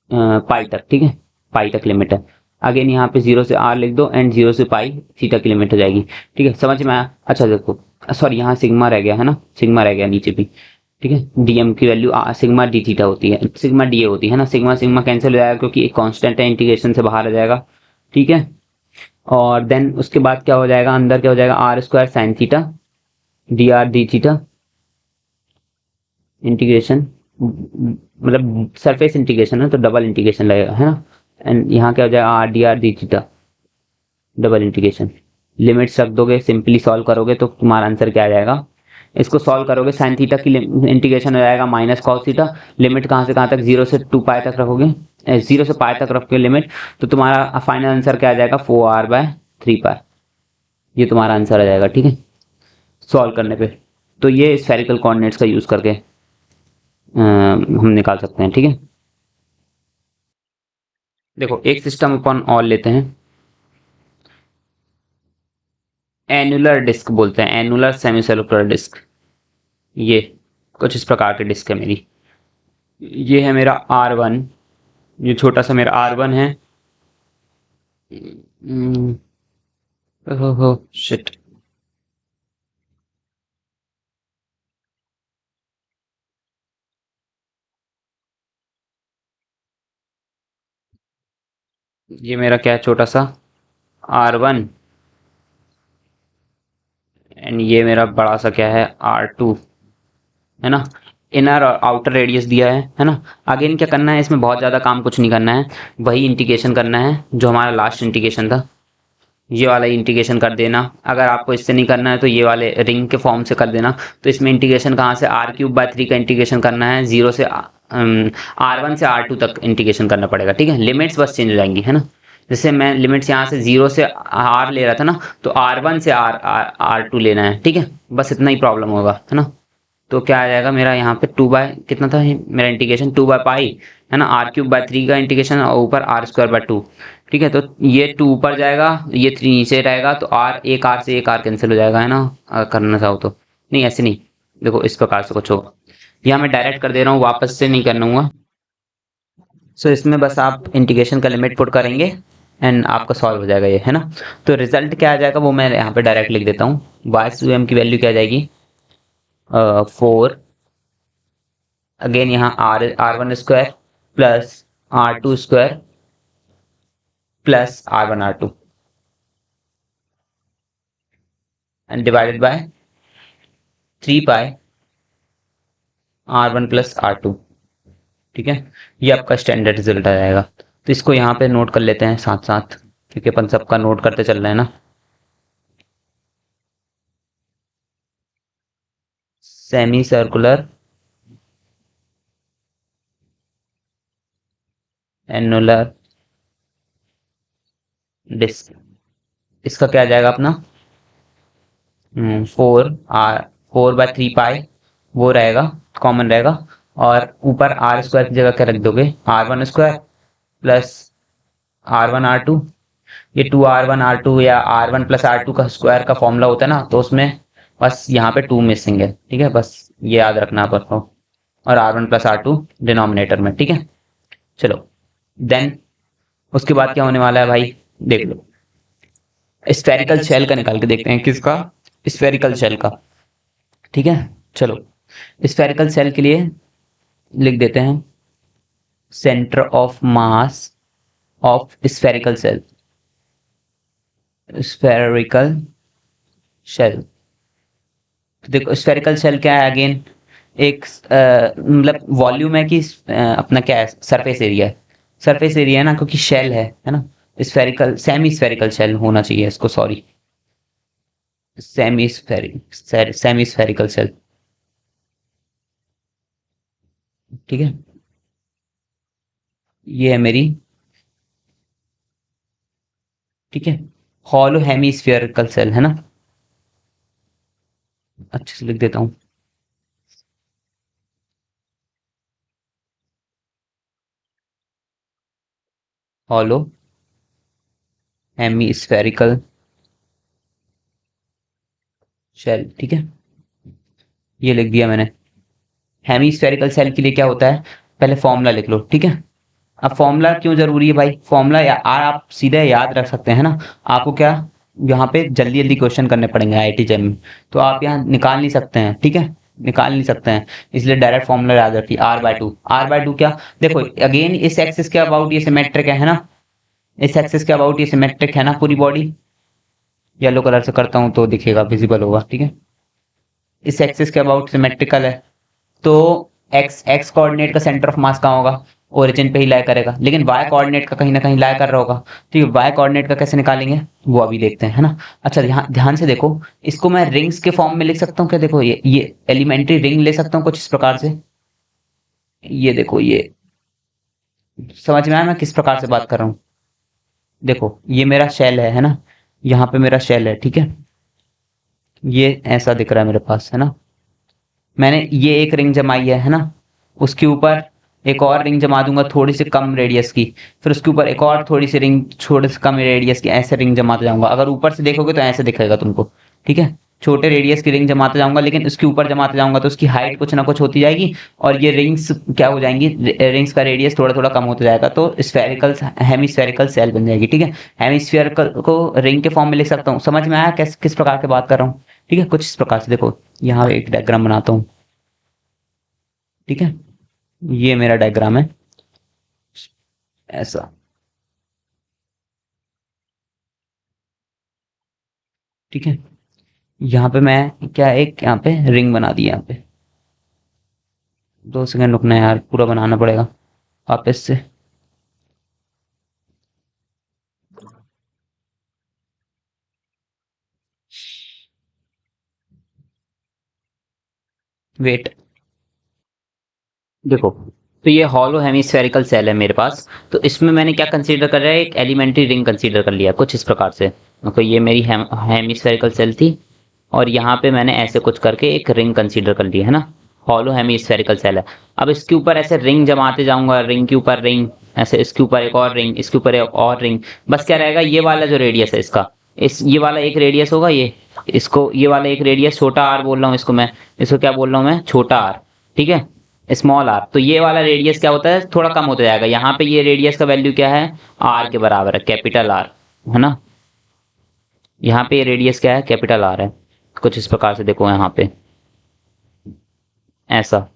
पाई तक। ठीक है, पाई तक लिमिट है, अगेन यहाँ पे जीरो से आर लिख दो एंड जीरो से पाई थीटा की लिमिट हो जाएगी। ठीक है, समझ में आया। अच्छा देखो, सॉरी यहाँ सिग्मा रह गया, है ना, सिग्मा रह गया नीचे भी। ठीक है, डीएम की वैल्यू सिग्मा डी थीटा होती है, सिग्मा डी ए होती है ना, सिग्मा सिग्मा कैंसिल हो जाएगा क्योंकि एक कांस्टेंट है, इंटीग्रेशन से बाहर आ जाएगा। ठीक है, और देन उसके बाद क्या हो जाएगा, अंदर क्या हो जाएगा, R square sine theta D R D theta integration, मतलब सरफेस इंटीग्रेशन है तो डबल इंटीग्रेशन लगेगा, है ना, एंड यहाँ क्या हो जाएगा, R D theta double integration, limits रख दोगे, सिंपली सॉल्व करोगे तो तुम्हारा आंसर क्या आ जाएगा। इसको सॉल्व करोगे साइन थीटा की इंटीग्रेशन हो जाएगा माइनस कॉस थीटा, लिमिट कहाँ से कहाँ तक, 0 से 2 पाई तक रखोगे, 0 से पाई तक रखोगे लिमिट, तो तुम्हारा फाइनल आंसर क्या आ जाएगा 4r/3 पाई। ये तुम्हारा आंसर आ जाएगा, ठीक है, सॉल्व करने पे। तो ये स्फेरिकल कोऑर्डिनेट्स का यूज करके हम निकाल सकते हैं, ठीक है। देखो एक सिस्टम अपन और लेते हैं, एनुलर डिस्क बोलते हैं, एनुलर सेमीसर्कुलर डिस्क। ये कुछ इस प्रकार की डिस्क है मेरी, ये है मेरा R1, ये छोटा सा मेरा R1 है। हो शिट, ये मेरा क्या है, छोटा सा R1, एंड ये मेरा बड़ा सा क्या है R2, है ना। इनर और आउटर रेडियस दिया है ना। अगेन क्या करना है, इसमें बहुत ज़्यादा काम कुछ नहीं करना है, वही इंटीग्रेशन करना है जो हमारा लास्ट इंटीग्रेशन था, ये वाला इंटीग्रेशन कर देना। अगर आपको इससे नहीं करना है तो ये वाले रिंग के फॉर्म से कर देना। तो इसमें इंटीग्रेशन कहाँ से, r³/3 का इंटीग्रेशन करना है, 0 से R1 से R2 तक इंटीग्रेशन करना पड़ेगा, ठीक है। लिमिट्स बस चेंज हो जाएंगी, है ना। जैसे मैं लिमिट्स यहाँ से 0 से R ले रहा था ना, तो R1 से R2 लेना है, ठीक है, बस इतना ही प्रॉब्लम होगा, है ना। तो क्या आ जाएगा मेरा यहाँ पे 2 बाय कितना था मेरा इंटीग्रेशन, 2 बाय पाई, है ना, r³/3 का इंटीग्रेशन और ऊपर r²/2, ठीक है। तो ये 2 ऊपर जाएगा, ये 3 नीचे रहेगा, तो एक r से एक r कैंसिल हो जाएगा, है ना। करना चाहो तो, नहीं ऐसे नहीं, देखो इस प्रकार से कुछ होगा। यहाँ मैं डायरेक्ट कर दे रहा हूँ, वापस से नहीं करना। सो इसमें बस आप इंटीग्रेशन का लिमिट पुट करेंगे एंड आपका सॉल्व हो जाएगा ये, है ना। तो रिजल्ट क्या आ जाएगा वो मैं यहाँ पे डायरेक्ट लिख देता हूँ। y/m की वैल्यू क्या आ जाएगी, 4, अगेन यहाँ r1² plus r2² plus r1r2 and divided by 3 pi r1 plus r2, ठीक है। ये आपका स्टैंडर्ड रिजल्ट आ जाएगा। तो इसको यहाँ पे नोट कर लेते हैं साथ साथ, क्योंकि अपन सबका नोट करते चल रहे हैं ना। सेमी सर्कुलर एनुलर डिस्क, इसका क्या आ जाएगा अपना 4/3 पाई, वो रहेगा, कॉमन रहेगा। और ऊपर r² की जगह क्या रख दोगे, r1² प्लस r1r2। ये 2r1r2 या r1 प्लस r2 का स्क्वायर का फॉर्मूला होता है ना, तो उसमें बस यहाँ पे 2 मिसिंग है, ठीक है, बस ये याद रखना आपको। और r1 प्लस r2 डिनोमिनेटर में, ठीक है। चलो देन उसके बाद क्या होने वाला है भाई, देख लो। स्फेरिकल शेल का निकाल के देखते हैं, किसका, स्फेरिकल शेल का, ठीक है। चलो स्फेरिकल शेल के लिए लिख देते हैं centre of mass of spherical shell, spherical shell. देखो स्फेरिकल शेल क्या है, अगेन एक मतलब वॉल्यूम है कि अपना क्या है, सरफेस एरिया है, सरफेस एरिया है ना, क्योंकि शेल है ना। स्फेरिकल, सेमी स्फेरिकल शेल होना चाहिए इसको, सॉरी, सेमी स्फेरिकल शेल, ठीक है। ये है मेरी, ठीक है, हॉलो हेमीस्फेरिकल शेल, है ना। अच्छे से लिख देता हूँ, हॉलो हेमीस्फेरिकल शेल, ठीक है, ये लिख दिया मैंने। हेमीस्फेरिकल शेल के लिए क्या होता है, पहले फॉर्मूला लिख लो, ठीक है। अब फॉर्मूला क्यों जरूरी है भाई, फॉर्मूला आप सीधे याद रख सकते हैं ना। आपको क्या यहाँ पे जल्दी जल्दी क्वेश्चन करने पड़ेंगे आईआईटी जेईई में, तो आप यहाँ निकाल नहीं सकते हैं, ठीक है, निकाल नहीं सकते हैं, इसलिए डायरेक्ट फॉर्मूला याद रखिए, r/2। r/2 क्या, देखो अगेन इस एक्सिस के अबाउट ये सिमेट्रिक है ना, इस एक्सिस के अबाउट ये सिमेट्रिक है ना पूरी बॉडी। येलो कलर से करता हूँ तो दिखेगा, विजिबल होगा, ठीक है। इस एक्सिस के अबाउट सिमेट्रिकल है, तो एक्स कोऑर्डिनेट का सेंटर ऑफ मास कहाँ होगा, ओरिजिन पे ही लाई करेगा, लेकिन वाई कोऑर्डिनेट का कहीं ना कहीं लाई कर रहा होगा। ठीक है, वाई कोऑर्डिनेट का कैसे निकालेंगे वो अभी देखते हैं, है ना। अच्छा ध्यान ध्यान से देखो, इसको मैं रिंग्स के फॉर्म में लिख सकता हूँ क्या, देखो ये एलिमेंट्री रिंग ले सकता हूँ कुछ इस प्रकार से। ये देखो, ये समझ में आया मैं किस प्रकार से बात कर रहा हूँ। देखो ये मेरा शेल है ना, यहाँ पे मेरा शेल है, ठीक है, ये ऐसा दिख रहा है मेरे पास, है ना। मैंने ये एक रिंग जमाई है ना, उसके ऊपर एक और रिंग जमा दूंगा थोड़ी सी कम रेडियस की, फिर उसके ऊपर एक और थोड़ी सी रिंग थोड़ी सी कम रेडियस की, ऐसे रिंग जमाते जाऊंगा। अगर ऊपर से देखोगे तो ऐसे दिखेगा तुमको, ठीक है। छोटे रेडियस की रिंग जमाते जाऊंगा, लेकिन उसके ऊपर जमाते जाऊंगा तो उसकी हाइट कुछ ना कुछ होती जाएगी, और ये रिंग्स क्या हो जाएंगी, रिंग्स का रेडियस थोड़ा थोड़ा कम होता जाएगा, तो स्फेरिकल हेमिस्फेरिकल सेल बन जाएगी, ठीक है। हेमिस्फेरिकल को रिंग के फॉर्म में लिख सकता हूँ, समझ में आया किस प्रकार से बात कर रहा हूँ। ठीक है, कुछ इस प्रकार से देखो, यहाँ एक डायग्राम बनाता हूँ, ठीक है, ये मेरा डायग्राम है ऐसा, ठीक है। यहाँ पे मैं क्या एक यहाँ पे रिंग बना दी, यहाँ पे 2 सेकंड रुकना है यार, पूरा बनाना पड़ेगा वापस से। वेट, देखो, तो ये हॉलो हेमिस्फेरिकल सेल है मेरे पास, तो इसमें मैंने क्या कंसीडर कर रहा है, एक एलिमेंट्री रिंग कंसीडर कर लिया कुछ इस प्रकार से। तो ये मेरी हेमिस्फेरिकल सेल थी, और यहाँ पे मैंने ऐसे कुछ करके एक रिंग कंसीडर कर ली, है ना। हॉलो हेमिस्फेरिकल सेल है। अब इसके ऊपर ऐसे रिंग जमाते जाऊंगा, रिंग के ऊपर रिंग, ऐसे इसके ऊपर एक और रिंग, इसके ऊपर एक और रिंग। बस क्या रहेगा, ये वाला जो रेडियस है इसका, इस ये वाला एक रेडियस होगा, ये इसको ये वाला एक रेडियस छोटा आर बोल रहा हूँ इसको मैं, इसको क्या बोल रहा हूँ मैं, छोटा आर, ठीक है, स्मॉल आर। तो ये वाला रेडियस क्या होता है, थोड़ा कम होता जाएगा। यहाँ पे ये रेडियस का वैल्यू क्या है, आर के बराबर है, कैपिटल आर, है ना। यहाँ पे ये रेडियस क्या है, कैपिटल आर है। कुछ इस प्रकार से देखो यहाँ पे ऐसा,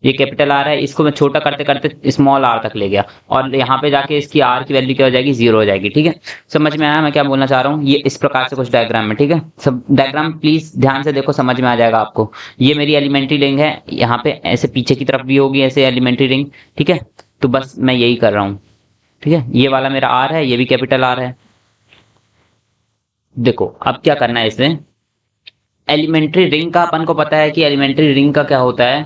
ये कैपिटल आर है, इसको मैं छोटा करते करते स्मॉल आर तक ले गया, और यहाँ पे जाके इसकी आर की वैल्यू क्या हो जाएगी, 0 हो जाएगी, ठीक है। समझ में आया मैं क्या बोलना चाह रहा हूँ, ये इस प्रकार से कुछ डायग्राम है, ठीक है। सब डायग्राम प्लीज ध्यान से देखो, समझ में आ जाएगा आपको। ये मेरी एलिमेंट्री रिंग है, यहाँ पे ऐसे पीछे की तरफ भी होगी ऐसे एलिमेंट्री रिंग, ठीक है। तो बस मैं यही कर रहा हूँ, ठीक है। ये वाला मेरा आर है, ये भी कैपिटल आर है। देखो अब क्या करना है इसमें, एलिमेंट्री रिंग का अपन को पता है कि एलिमेंट्री रिंग का क्या होता है।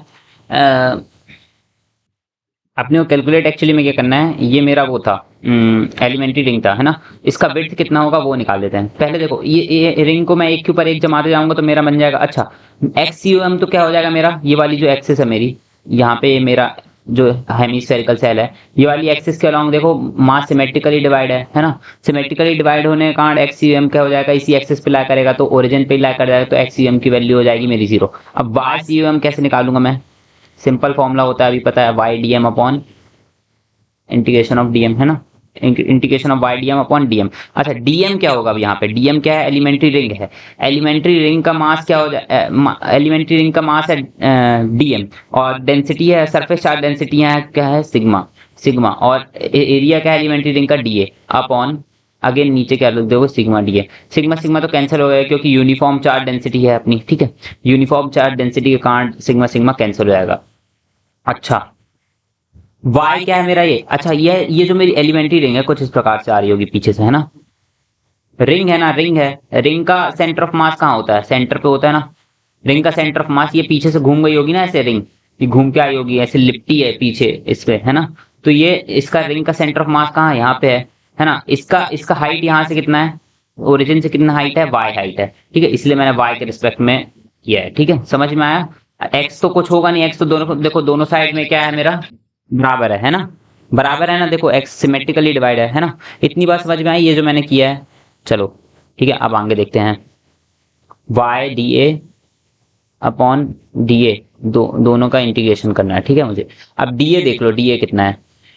अपने को कैलकुलेट एक्चुअली में क्या करना है, ये मेरा वो था एलिमेंट्री रिंग था, है ना। इसका विड्थ कितना होगा वो निकाल देते हैं पहले। देखो ये रिंग को मैं एक के ऊपर एक जमाते जाऊंगा तो मेरा बन जाएगा, अच्छा एक्स सी एम, तो क्या हो जाएगा मेरा, ये वाली जो एक्सिस है मेरी, यहाँ पे मेरा जो हेमिस्फेरिकल सेल है, ये वाली एक्सिस के अलॉन्ग देखो मास सिमेट्रिकली डिवाइड है ना। सिमेट्रिकली डिवाइड होने के कारण एक्स सी एम क्या हो जाएगा, इसी एक्सिस पे लाई करेगा, तो ओरिजिन पे लाई कर जाएगा, तो एक्स सी एम की वैल्यू हो जाएगी मेरी 0। अब वाई सी एम कैसे निकालूंगा मैं, सिंपल फॉर्मूला होता है, अभी पता है, Y D M upon integration of DM, है ना, integration of Y DM upon DM. अच्छा डीएम क्या होगा, अब यहाँ पे डीएम क्या है, एलिमेंट्री रिंग है, एलिमेंट्री रिंग का मास क्या हो जाए, एलिमेंट्री रिंग का मास है डीएम, और डेंसिटी है, सरफेस चार्ज डेंसिटी है क्या है, सिग्मा, सिग्मा, और एरिया क्या है एलिमेंट्री रिंग का, डीए अपॉन, अगेन नीचे क्या लिख दोगे, सिग्मा डी है। सिग्मा सिग्मा तो कैंसिल हो गया क्योंकि यूनिफॉर्म चार्ज डेंसिटी है अपनी, ठीक है। यूनिफॉर्म चार्ज डेंसिटी के कारण सिग्मा सिग्मा कैंसिल हो जाएगा। अच्छा वाई क्या है मेरा, ये अच्छा ये जो मेरी एलिमेंट्री रिंग है कुछ इस प्रकार से आ रही होगी पीछे से, है ना। रिंग है ना, रिंग है, रिंग का सेंटर ऑफ मास कहाँ होता है, सेंटर पे होता है ना। रिंग का सेंटर ऑफ मास, ये पीछे से घूम गई होगी ना ऐसे रिंग, ये घूम के आई होगी, ऐसे लिपटी है पीछे इस पे, है ना। तो ये इसका रिंग का सेंटर ऑफ मास कहाँ है, यहाँ पे है ना। इसका इसका हाइट यहाँ से कितना है, ओरिजिन से कितना हाइट है, वाई हाइट है, ठीक है, इसलिए मैंने वाई के रिस्पेक्ट में किया है, ठीक है, समझ में आया। एक्स तो कुछ होगा नहीं, एक्स तो दोनों देखो दोनों साइड में क्या है मेरा, बराबर है ना, बराबर है ना। देखो एक्स सिमेट्रिकली डिवाइड है ना। इतनी बात समझ में आई, ये जो मैंने किया है। चलो ठीक है, अब आगे देखते हैं, Y D A upon D A, दोनों का इंटीग्रेशन करना है, ठीक है मुझे। अब डी ए देख लो, डी ए कितना है,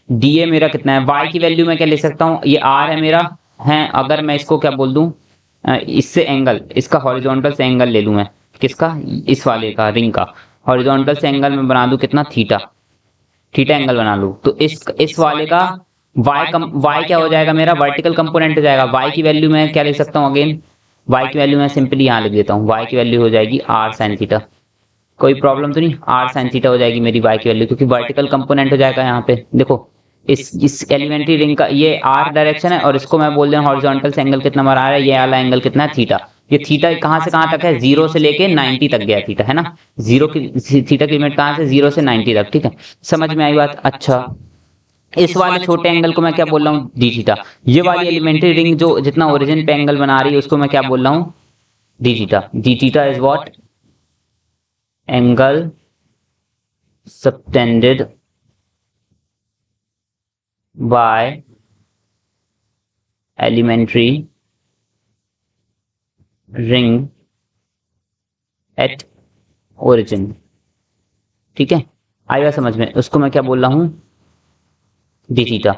डी ए मेरा कितना है, वाई की वैल्यू मैं क्या ले सकता हूँ, ये आर है मेरा, है, अगर मैं इसको क्या बोल दूं, इससे एंगल, इसका हॉरिजॉन्टल से एंगल ले लूं मैं, किसका, इस वाले का, रिंग का हॉरिजॉन्टल से एंगल में बना दूं कितना, थीटा, थीटा एंगल बना लूं, तो इस वाले का वाई क्या हो जाएगा मेरा, वर्टिकल कंपोनेंट हो जाएगा। वाई की वैल्यू मैं क्या ले सकता हूँ, अगेन वाई की वैल्यू मैं सिंपली यहाँ लिख देता हूँ, वाई की वैल्यू हो जाएगी आर साइन थीटा, कोई प्रॉब्लम तो नहीं, आर साइन थीटा हो जाएगी मेरी वाई की वैल्यू, क्योंकि वर्टिकल कंपोनेंट हो जाएगा यहाँ पे। देखो इस एलिमेंट्री रिंग का ये आर डायरेक्शन है और इसको मैं बोल रहा हूँ हॉरिजॉन्टल से एंगल कितना बना रहा है, ये वाला एंगल कितना है, थीटा। ये थीटा कहाँ से कहाँ तक है, 0 से लेके 90 तक गया थीटा, है ना। जीरो की थीटा की लिमिट कहाँ से, 0 से 90 तक, ठीक है। समझ में आई बात। अच्छा, इस वाले छोटे एंगल को मैं क्या बोल रहा हूँ, डी थीटा। ये वाली एलिमेंट्री रिंग जो जितना ओरिजिन पे एंगल बना रही है उसको मैं क्या बोल रहा हूँ, D theta. D theta is what, angle subtended by elementary ring at origin, ठीक है। आएगा समझ में, उसको मैं क्या बोल रहा हूँ, डी थीटा।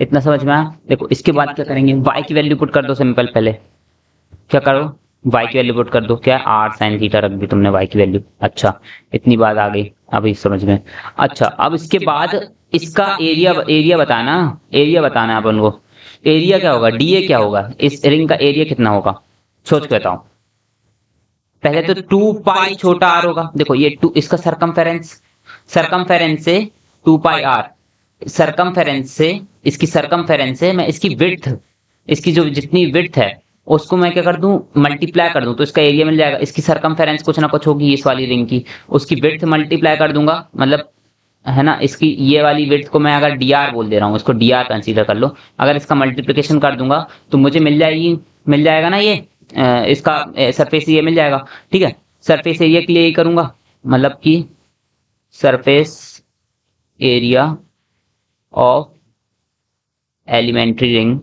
इतना समझ में आया। देखो इसके बाद क्या करेंगे, y की वैल्यू पुट कर दो सिंपल। पहले क्या करो, y की वैल्यू पुट कर दो, क्या आर साइन थीटा रख दी तुमने y की वैल्यू। अच्छा, इतनी बात आ गई अभी समझ में। अच्छा, अब इसके बाद इसका एरिया एरिया बताना, एरिया बताना है अपन को। एरिया क्या होगा, डी ए क्या होगा, इस रिंग का एरिया कितना होगा, सोच के बताओ। पहले तो 2 पाई छोटा आर होगा। देखो ये टू, इसका सरकमफेरेंस, सरकमफेरेंस से 2 पाई आर, सरकमफेरेंस से, इसकी सरकमफेरेंस से मैं इसकी विड्थ, इसकी जो जितनी विड्थ है उसको मैं क्या कर दूं, मल्टीप्लाई कर दूं, तो इसका एरिया मिल जाएगा। इसकी सरकमफेरेंस कुछ ना कुछ होगी इस वाली रिंग की, उसकी विड्थ मल्टीप्लाई कर दूंगा, मतलब है ना। इसकी ये वाली विड्थ को मैं अगर डी आर बोल दे रहा हूँ, इसको डी आर कंसीडर कर लो। अगर इसका मल्टीप्लिकेशन कर दूंगा तो मुझे मिल जाएगी, मिल जाएगा ना ये इसका सरफेस एरिया मिल जाएगा, ठीक है। सरफेस एरिया के लिए यही करूंगा, मतलब कि surface area of elementary ring,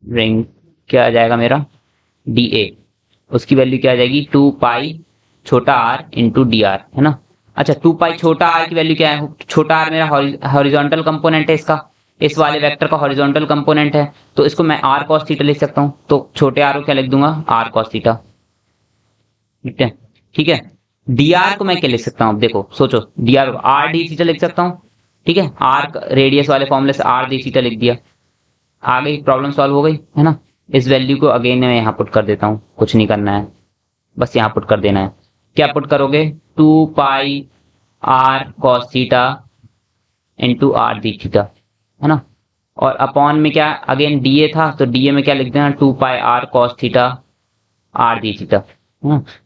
ring क्या आ जाएगा मेरा, डी ए। उसकी वैल्यू क्या आ जाएगी, 2 पाई छोटा आर इंटू डी आर, है ना। अच्छा, 2 पाई छोटा आर की वैल्यू क्या है, छोटा आर मेरा हॉरिजॉन्टल कंपोनेंट है इसका, इस वाले वेक्टर का हॉरिजॉन्टल कंपोनेंट है, तो इसको मैं आर कॉस थीटा लिख सकता हूँ। तो छोटे आर को क्या लिख दूंगा, आर कॉस थीटा, ठीक है। ठीक है, डी आर को मैं क्या लिख सकता हूँ, देखो सोचो, D R R D theta लिख सकता हूँ, ठीक है। आर रेडियस वाले फॉर्मूले से आर डी थीटा लिख दिया, आ गई, प्रॉब्लम सॉल्व हो गई, है ना। इस वैल्यू को अगेन मैं यहाँ पुट कर देता हूँ, कुछ नहीं करना है, बस यहाँ पुट कर देना है। क्या पुट करोगे, 2 pi r cos theta into r D theta, है ना। और अपॉन में क्या, अगेन डी ए था तो डी ए में क्या लिख देना, 2 pi r cos theta r D theta.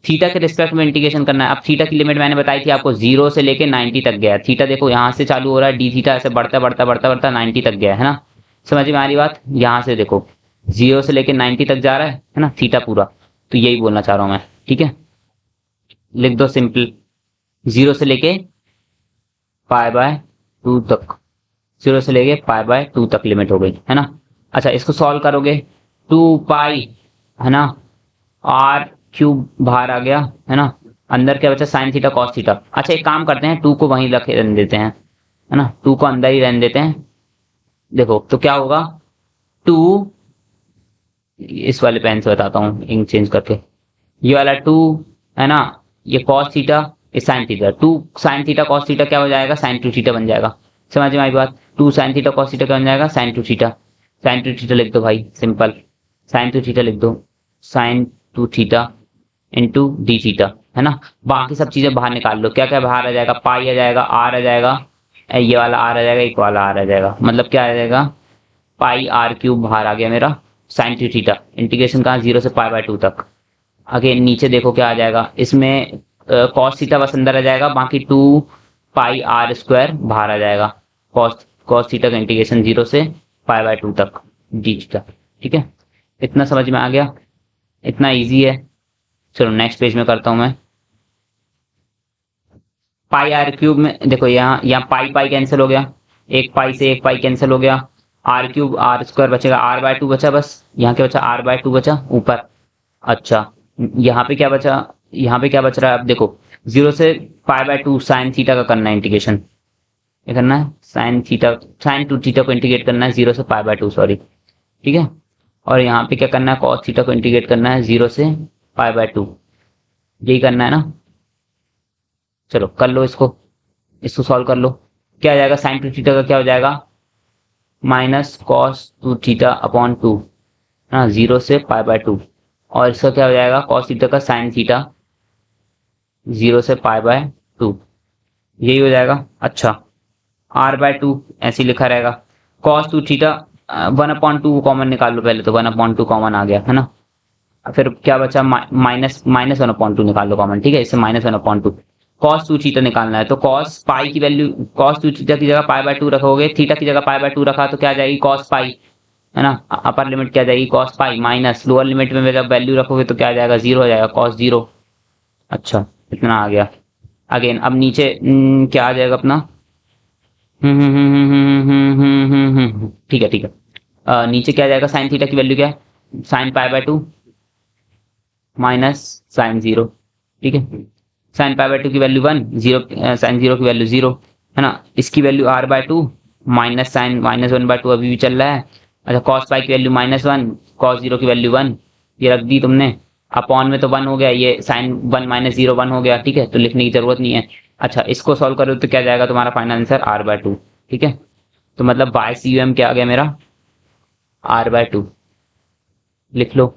Theta के रिस्पेक्ट में इंटीग्रेशन करना है। अब थीटा की लिमिट मैंने बताई थी आपको, 0 से लेके 90 तक गया। थीटा देखो यहाँ से चालू हो रहा है, डी थीटा ऐसे बढ़ता बढ़ता बढ़ता बढ़ता 90 तक गया, है ना। समझ में आ रही बात, यहाँ से देखो 0 से लेके 90 तक जा रहा है ना, थीटा पूरा। तो यही बोलना चाह रहा हूँ मैं, ठीक है। लिख दो सिंपल, 0 से लेके पाई बाय 2 तक, 0 से लेके पाई बाय 2 तक लिमिट हो गई, है ना। अच्छा, इसको सॉल्व करोगे, 2 पाई, है ना, आर क्यूब बाहर आ गया, है ना। अंदर क्या बचा, साइन थीटा कॉस थीटा। अच्छा, एक काम करते हैं, 2 को वहीं रखे रहने देते हैं, है ना, 2 को अंदर ही रहने देते हैं। देखो तो क्या होगा, 2, इस वाले पेन से बताता हूँ इंक चेंज करके, ये वाला 2, है ना, ये कॉस थीटा, ये sine theta, 2 sign theta cos theta क्या हो जाएगा, साइन 2 थीटा बन जाएगा। समझ में आई बात, 2 साइन थीटा कॉस थीटा क्या बन जाएगा, साइन 2 थीटा। साइन 2 थीटा लिख दो भाई, सिंपल, साइन 2 थीटा लिख दो, sine 2 theta into D theta, है ना। बाकी सब चीजें बाहर निकाल लो, क्या क्या बाहर आ जाएगा, पाई आ जाएगा, आर आ जाएगा, ये वाला आर आ जाएगा, एक वाला आर आ जाएगा, मतलब क्या आ जाएगा, पाई आर क्यूब बाहर आ गया मेरा, साइन 2 थीटा। इंटीग्रेशन कहाँ, 0 से पाई बाय 2 तक। आगे नीचे देखो क्या आ जाएगा, इसमें कॉस थीटा बस अंदर आ जाएगा, बाकी 2 पाई आर स्क्वायर बाहर आ जाएगा। कॉस कॉस थीटा का इंटीग्रेशन 0 से पाई बाय 2 तक डी थीटा, ठीक है। इतना समझ में आ गया, इतना इजी है। चलो नेक्स्ट पेज में करता हूं मैं। पाई आर क्यूब में देखो, यहाँ यहाँ पाई पाई कैंसिल हो गया, एक पाई से एक पाई कैंसिल हो गया, आर क्यूब आर स्क्वायर बचेगा, आर बाय 2 बचा, बस यहाँ क्या बचा, आर बाय 2 बचा ऊपर। अच्छा, यहाँ पे क्या बचा, यहाँ पे क्या बच रहा है, अब देखो 0 से पाई बाय 2 साइन थीटा का करना है इंटीग्रेशन, ये करना है साइन थीटा, साइन 2 थीटा को इंटीग्रेट करना है 0 से पाई बाय 2, सॉरी, ठीक है। और यहाँ पे क्या करना है, कॉस थीटा को इंटीग्रेट करना है 0 से पाई बाय 2, यही करना है ना। चलो कर लो इसको, इसको सॉल्व कर लो। क्या आ जाएगा, साइन 2 थीटा का क्या हो जाएगा, माइनस कॉस 2 थीटा अपॉन 2, हाँ 0 से पाई बाय 2, और इसका क्या हो जाएगा, कॉस थीटा का साइन थीटा 0 से π/2, यही हो जाएगा। अच्छा, r/2 ऐसे ही लिखा रहेगा। कॉस 2 थीटा 1/2 कॉमन निकाल लो पहले, तो 1/2 कॉमन आ गया है ना। फिर क्या बचा, माइनस 1/2 निकाल लो कॉमन, ठीक है, इससे -1/2। कॉस 2 थीटा निकालना है, तो कॉस पाई की वैल्यू, कॉस 2 थीटा की जगह π/2 रखोगे, थीटा की जगह π/2 रखा तो क्या आ जाएगी, कॉस पाई, है ना। अपर लिमिट क्या जाएगी, cos pi, minus lower limit में जब वैल्यू रखोगे तो क्या आ जाएगा, 0 हो जाएगा, कॉस 0। अच्छा, इतना आ गया। अगेन अब नीचे क्या आ जाएगा अपना, ठीक है ठीक है। नीचे क्या आ जाएगा, साइन थीटा की वैल्यू क्या है, साइन π/2 माइनस साइन 0, ठीक है। साइन π/2 की वैल्यू 1, 0 साइन 0 की वैल्यू 0, है ना। इसकी वैल्यू r/2 माइनस साइन -1/2 अभी भी चल रहा है। अच्छा, कॉस पाई की वैल्यू -1, कॉस 0 की वैल्यू 1, ये रख दी तुमने। अपॉन में तो 1 हो गया, ये साइन 1 - 0 1 हो गया, ठीक है, तो लिखने की जरूरत नहीं है। अच्छा, इसको सॉल्व करो तो क्या जाएगा तुम्हारा फाइनल आंसर, r/2, ठीक है। तो मतलब बाय CUM क्या आ गया मेरा, r/2। लिख लो,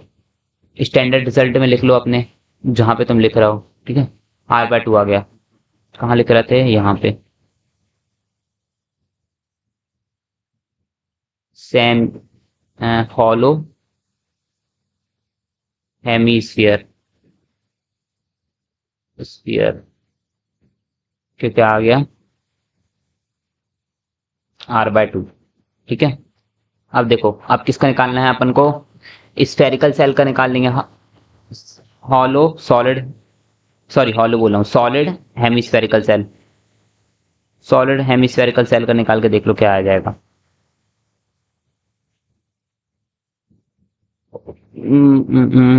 स्टैंडर्ड रिजल्ट में लिख लो अपने, जहां पे तुम लिख रहे हो, ठीक है। r/2 आ गया। कहाँ लिख रहे थे, यहाँ पे, सेम हॉलो हेमीस्फीयर स्फीयर के क्या आ गया, r/2, ठीक है। अब देखो, अब किसका निकालना है अपन को, स्फेरिकल सेल का निकाल लेंगे। हॉलो सॉलिड, सॉरी हॉलो बोल रहा हूँ, solid hemispherical shell, solid hemispherical shell का निकाल के देख लो क्या आ जाएगा।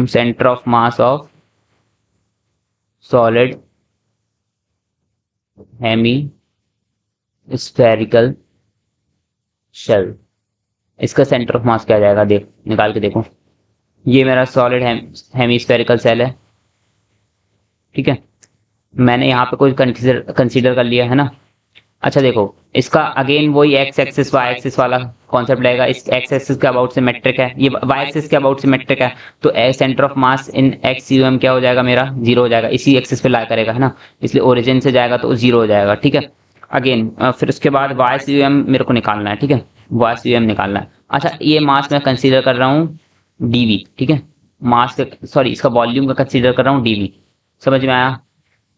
Centre of mass of solid hemispherical shell, इसका सेंटर ऑफ मास क्या आ जाएगा, देख निकाल के देखो। ये मेरा सॉलिड हेमिस्फेरिकल सेल है, ठीक है। मैंने यहाँ पे कोई कंसीडर कर लिया है ना। अच्छा देखो, इसका अगेन वही एक्स एक्सिस वाई एक्सिस वाला कॉन्सेप्ट लगेगा। इस एक्स एक्सिस के अबाउट सिमेट्रिक है, ये वाई एक्सिस के अबाउट सिमेट्रिक है, तो centre of mass in XUM क्या हो जाएगा मेरा, 0 हो जाएगा, इसी एक्सिस पे ला करेगा, है ना। इसलिए ओरिजिन से जाएगा तो 0 हो जाएगा, ठीक है। अगेन फिर उसके बाद YCUM मेरे को निकालना है, ठीक है, YCUM निकालना है। अच्छा, ये मास मैं कंसीडर कर रहा हूँ DV, ठीक है। मास का, सॉरी, इसका वॉल्यूम का कंसीडर कर रहा हूँ DV। समझ में आया।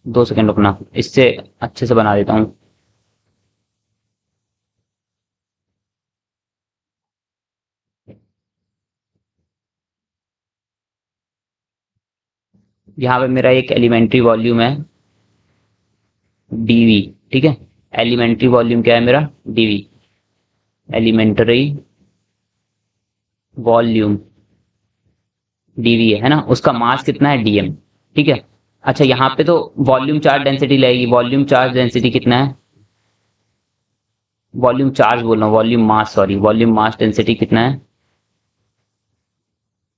2 सेकंड रुकना, इससे अच्छे से बना देता हूँ। यहाँ पे मेरा एक एलिमेंट्री वॉल्यूम है DV, ठीक है। एलिमेंट्री वॉल्यूम क्या है मेरा, DV, एलिमेंट्री वॉल्यूम DV है ना। उसका मास कितना है, DM, ठीक है। अच्छा, यहाँ पे तो वॉल्यूम चार्ज डेंसिटी लगेगी, वॉल्यूम चार्ज डेंसिटी कितना है, वॉल्यूम चार्ज बोल रहा हूँ, volume mass, sorry, volume mass density कितना है,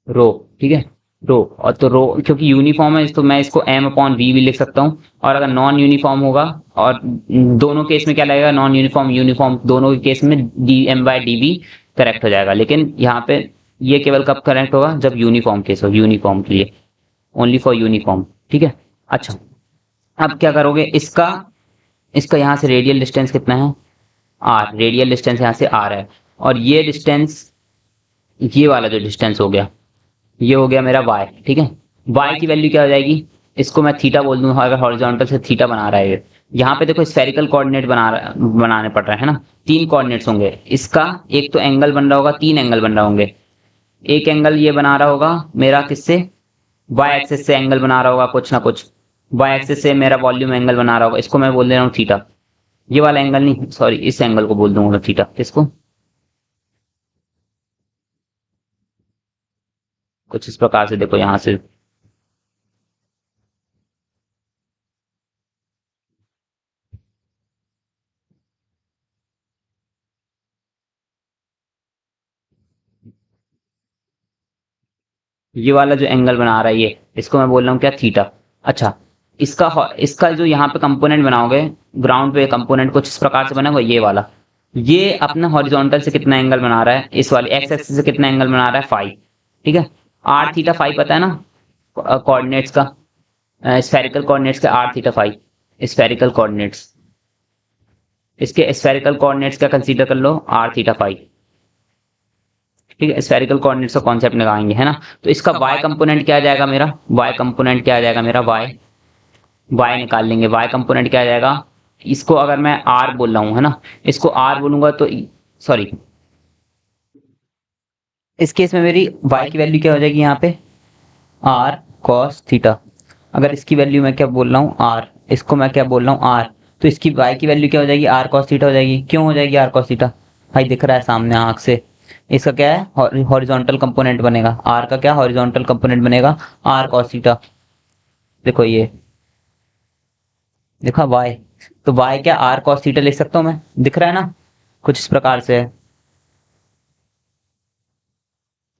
रो, ठीक है, रो। और तो रो क्योंकि यूनिफॉर्म है तो मैं इसको m/v भी लिख सकता हूँ। और अगर नॉन यूनिफॉर्म होगा, और दोनों केस में क्या लगेगा, नॉन यूनिफॉर्म यूनिफॉर्म दोनों के केस में dm/dv करेक्ट हो जाएगा। लेकिन यहाँ पे ये केवल कब करेक्ट होगा, जब यूनिफॉर्म केस हो, यूनिफॉर्म के लिए, ओनली फॉर यूनिफॉर्म, ठीक है। अच्छा, अब क्या करोगे, इसका इसका यहाँ से रेडियल डिस्टेंस कितना है, r, रेडियल डिस्टेंस यहाँ से r है। और ये डिस्टेंस, ये वाला जो डिस्टेंस हो गया, ये हो गया मेरा y, ठीक है। y की वैल्यू क्या हो जाएगी, इसको मैं थीटा बोल दूं, अगर हॉरिजॉन्टल से थीटा बना रहा है ये। यहाँ पे देखो स्फेरिकल कोऑर्डिनेट बनाने पड़ रहे हैं ना, 3 कोऑर्डिनेट्स होंगे इसका। एक तो एंगल बन रहा होगा, 3 एंगल बन रहा होंगे। एक एंगल ये बना रहा होगा मेरा किससे, y एक्सिस से एंगल बना रहा होगा कुछ ना कुछ, y एक्सिस से मेरा वॉल्यूम एंगल बना रहा होगा, इसको मैं बोल दे रहा हूँ थीटा। ये वाला एंगल नहीं, सॉरी, इस एंगल को बोल दूंगा थीटा। किसको, कुछ इस प्रकार से देखो यहाँ से, ये वाला जो एंगल बना रहा है ये, इसको मैं बोल रहा हूँ क्या, थीटा। अच्छा, इसका जो यहाँ पे कंपोनेंट बनाओगे, ग्राउंड पे कंपोनेंट कुछ इस प्रकार से बनेगा, ये वाला, ये अपना हॉरिजॉन्टल से कितना एंगल बना रहा है, इस वाले एक्स एक्सिस से कितना एंगल बना रहा है, 5, ठीक है। आर थीटा फाइव पता है ना कोऑर्डिनेट्स का, स्फेरिकल कोऑर्डिनेट्स के R theta phi, spherical coordinates, इसके स्फेरिकल कोऑर्डिनेट्स का कंसीडर कर लो आर थीटा फाइव। ठीक है, स्फेरिकल कोऑर्डिनेट्स का कॉन्सेप्ट लगाएंगे है ना। तो इसका y कंपोनेंट क्या आ जाएगा मेरा, y कंपोनेंट क्या आ जाएगा मेरा, y निकाल लेंगे। y कंपोनेंट क्या आ जाएगा, इसको अगर मैं r बोल रहा हूँ है ना, इसको r बोलूंगा तो सॉरी, इस केस में मेरी y की वैल्यू क्या हो जाएगी यहाँ पे, r cos थीटा। अगर इसकी वैल्यू मैं क्या बोल रहा हूँ r, इसको मैं क्या बोल रहा हूँ r, तो इसकी y की वैल्यू क्या हो जाएगी, r cos थीटा हो जाएगी। क्यों हो जाएगी r cos थीटा, भाई दिख रहा है सामने आंख से। इसका क्या है, हॉरिजॉन्टल कंपोनेंट बनेगा, r का क्या हॉरिजॉन्टल कंपोनेंट बनेगा, r cos थीटा। देखो ये देखा y, तो y क्या r cos थीटा लिख सकता हूँ मैं, दिख रहा है ना, कुछ इस प्रकार से है।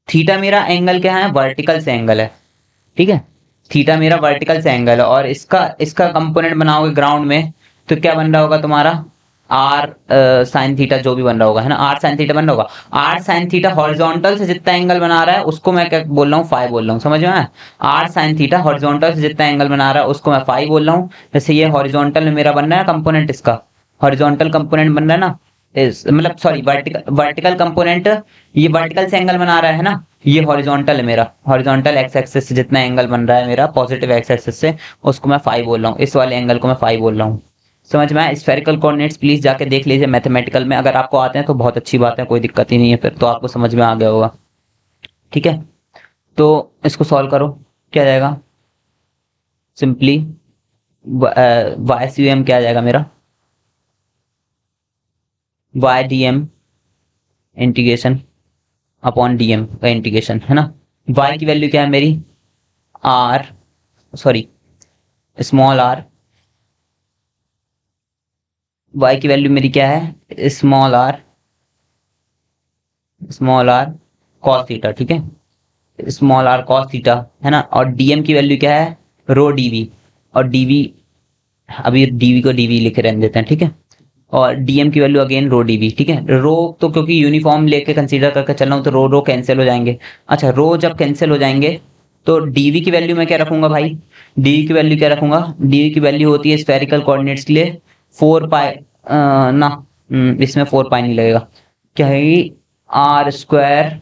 थीटा मेरा एंगल क्या है, वर्टिकल से एंगल है। ठीक है, थीटा मेरा वर्टिकल से एंगल है, और इसका इसका कंपोनेंट बनाओगे ग्राउंड में तो क्या बन रहा होगा तुम्हारा, आर साइन थीटा, जो भी बन रहा होगा है ना, आर साइन थीटा बन रहा होगा। आर साइन थीटा हॉरिजॉन्टल से जितना एंगल बना रहा है उसको मैं क्या बोल रहा हूँ, फाई बोल रहा हूँ, समझ में आया। आर साइन थीटा हॉरिजॉन्टल से जितना एंगल बना रहा है उसको मैं फाई बोल रहा हूँ। जैसे ये हॉरिजॉन्टल में मेरा बन रहा है कंपोनेंट, इसका हॉरिजॉन्टल कंपोनेंट बन रहा है ना, इस मतलब सॉरी वर्टिकल वर्टिकल कंपोनेंट, ये वर्टिकल से एंगल बना रहा है ना, ये हॉरिजॉन्टल है मेरा, हॉरिजॉन्टल एक्स एक्सिस से जितना एंगल बन रहा है मेरा पॉजिटिव एक्स एक्सिस से, उसको मैं फाई बोल रहा हूँ, इस वाले एंगल को मैं फाई बोल रहा हूँ। समझ में आया। स्फेरिकल कोऑर्डिनेट्स प्लीज जाके देख लीजिए मैथमेटिकल में, अगर आपको आते हैं तो बहुत अच्छी बात है, कोई दिक्कत ही नहीं है, फिर तो आपको समझ में आ गया होगा। ठीक है, तो इसको सॉल्व करो, क्या जाएगा, सिंपली वाई सी एम क्या आ जाएगा मेरा, Y D M integration upon D M का इंटीग्रेशन है ना। y की वैल्यू क्या है मेरी, r sorry small r, y की वैल्यू मेरी क्या है, स्मॉल r cos थीटा। ठीक है, स्मॉल r cos थीटा है ना, और dm की वैल्यू क्या है, रो dv, और dv अभी dv को dv लिखे रहने देते हैं। ठीक है, और dm की वैल्यू अगेन रो dv। ठीक है, रो तो क्योंकि यूनिफॉर्म लेके कंसीडर करके चल रहा हूँ तो रो रो कैंसिल हो जाएंगे। अच्छा, रो जब कैंसिल हो जाएंगे तो dv की वैल्यू मैं क्या रखूंगा भाई, dv की वैल्यू क्या रखूंगा, dv की वैल्यू होती है स्फेरिकल कोऑर्डिनेट्स के लिए 4 पाई ना, इसमें 4 पाई नहीं लगेगा, क्या है, R square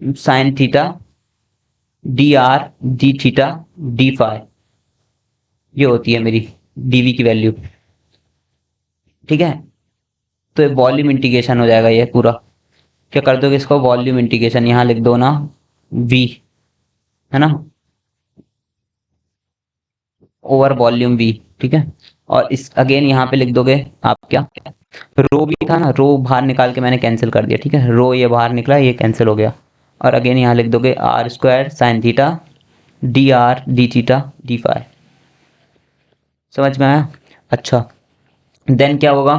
sine theta D R D theta D phi, ये होती है मेरी dv की वैल्यू। ठीक है, तो वॉल्यूम इंटीग्रेशन हो जाएगा ये पूरा, क्या कर दोगे इसको, वॉल्यूम इंटीग्रेशन यहाँ लिख दो ना, v है ना, ओवर वॉल्यूम v। ठीक है, और इस अगेन यहाँ पे लिख दोगे आप क्या, रो भी था ना, रो बाहर निकाल के मैंने कैंसिल कर दिया। ठीक है, रो ये बाहर निकला, ये कैंसिल हो गया, और अगेन यहाँ लिख दोगे R square sine theta D R D theta D phi. समझ में आया। अच्छा, देन क्या होगा,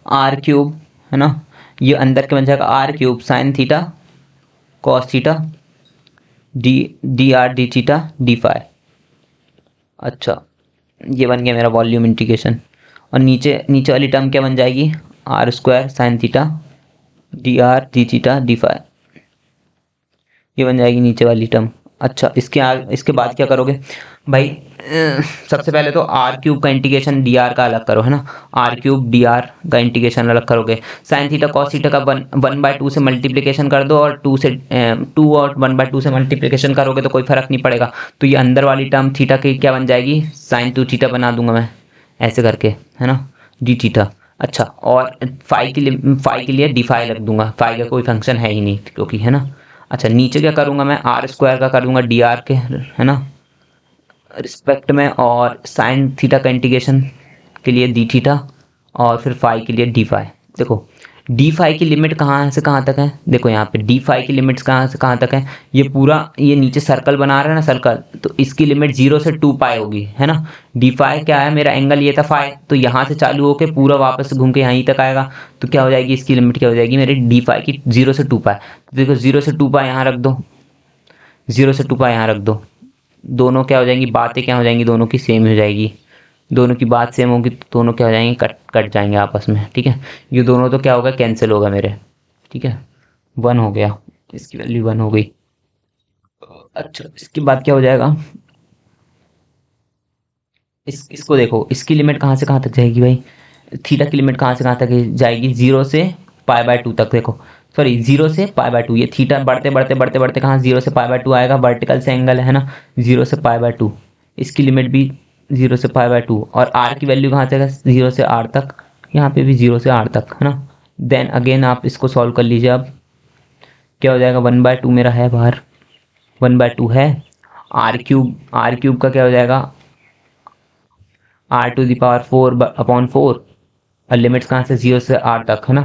आर क्यूब है ना, ये अंदर के बन जाएगा R cube sine theta cos theta D D R D theta D phi. अच्छा, ये बन गया मेरा वॉल्यूम इंटीग्रेशन, और नीचे नीचे वाली टर्म क्या बन जाएगी, R square sine theta D R D theta D phi, ये बन जाएगी नीचे वाली टर्म। अच्छा, इसके बाद क्या करोगे भाई, सबसे पहले तो आर क्यूब का इंटीग्रेशन डी आर का अलग करो है ना, आर क्यूब डी आर का इंटीग्रेशन अलग करोगे, साइन थीटा कॉस थीटा का वन बाय टू से मल्टीप्लीकेशन कर दो, और टू और 1/2 से मल्टीप्लीकेशन करोगे तो कोई फर्क नहीं पड़ेगा, तो ये अंदर वाली टर्म थीटा की क्या बन जाएगी, साइन 2 थीटा बना दूंगा मैं ऐसे करके है ना, डी थीटा। अच्छा, और फाई के लिए डी फाई रख दूंगा, फाई का कोई फंक्शन है ही नहीं क्योंकि है ना। अच्छा, नीचे क्या करूंगा मैं, आर स्क्वायर का कर दूंगा डी आर के है ना रिस्पेक्ट में, और साइन थीटा का इंटीग्रेशन के लिए डी थीटा, और फिर फाई के लिए डी फाई। देखो डी फाई की लिमिट कहाँ से कहाँ तक है, देखो यहाँ पे डी फाई की लिमिट्स कहाँ से कहाँ तक है, ये पूरा ये नीचे सर्कल बना रहा है ना सर्कल, तो इसकी लिमिट 0 से 2 पाई होगी है ना। डी फाई क्या है, मेरा एंगल ये था फाई, तो यहाँ से चालू होके पूरा वापस घूम के यहीं तक आएगा, तो क्या हो जाएगी इसकी लिमिट, क्या हो जाएगी मेरी डी फाई की 0 से 2 पाई। देखो 0 से 2 पाई यहाँ रख दो, 0 से 2 पाई यहाँ रख दो, दोनों क्या हो जाएंगी, बातें क्या हो जाएंगी, दोनों की सेम हो जाएगी, दोनों की बात सेम होगी तो दोनों क्या हो जाएंगे, कट कट जाएंगे आपस में। ठीक है, ये दोनों तो क्या होगा, कैंसिल होगा मेरे। ठीक है, 1 हो गया, इसकी वैल्यू 1 हो गई। अच्छा, इसके बाद क्या हो जाएगा, इसको देखो, इसकी लिमिट कहाँ से कहाँ तक जाएगी भाई, थीटा की लिमिट कहाँ से कहाँ तक जाएगी, 0 से पाई बाय 2 तक। देखो सॉरी, 0 से पाई बाय 2, ये थीटा बढ़ते बढ़ते बढ़ते बढ़ते कहाँ 0 से पाई बाय 2 आएगा, वर्टिकल से एंगल है ना, 0 से पाई बाय 2, इसकी लिमिट भी 0 से पाई बाय 2, और आर की वैल्यू कहाँ से 0 से आर तक, यहाँ पे भी 0 से आर तक है ना। देन अगेन आप इसको सॉल्व कर लीजिए। अब क्या हो जाएगा, 1/2 मेरा है बाहर, 1/2 है, आर क्यूब का क्या हो जाएगा, r⁴/4 और लिमिट्स कहाँ से 0 से r तक है ना,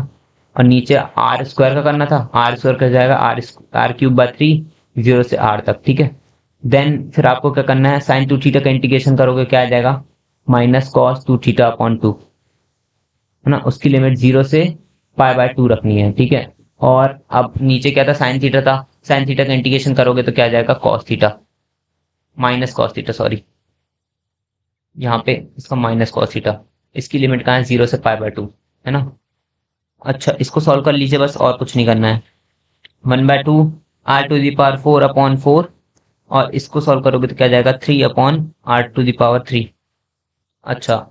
और नीचे आर स्क्वायर का करना था, आर स्क्वायर का जाएगा r³/3 0 से r तक। ठीक है, देन फिर आपको क्या करना है, sin 2 थीटा का इंटीग्रेशन करोगे, क्या आ जाएगा, -cos 2 थीटा/2 है ना, उसकी लिमिट 0 से π/2 रखनी है। ठीक है, और अब नीचे क्या था, साइन थीटा था, साइन थीटा का इंटीग्रेशन करोगे तो क्या आ जाएगा, cos theta, -cos theta sorry, यहाँ पे इसका -cos थीटा, इसकी लिमिट कहाँ है, 0 से π/2 है ना। अच्छा, इसको सॉल्व कर लीजिए बस, और कुछ नहीं करना है, 1/2 r⁴/4, और इसको सॉल्व करोगे तो क्या जाएगा, 3/r⁴। अच्छा,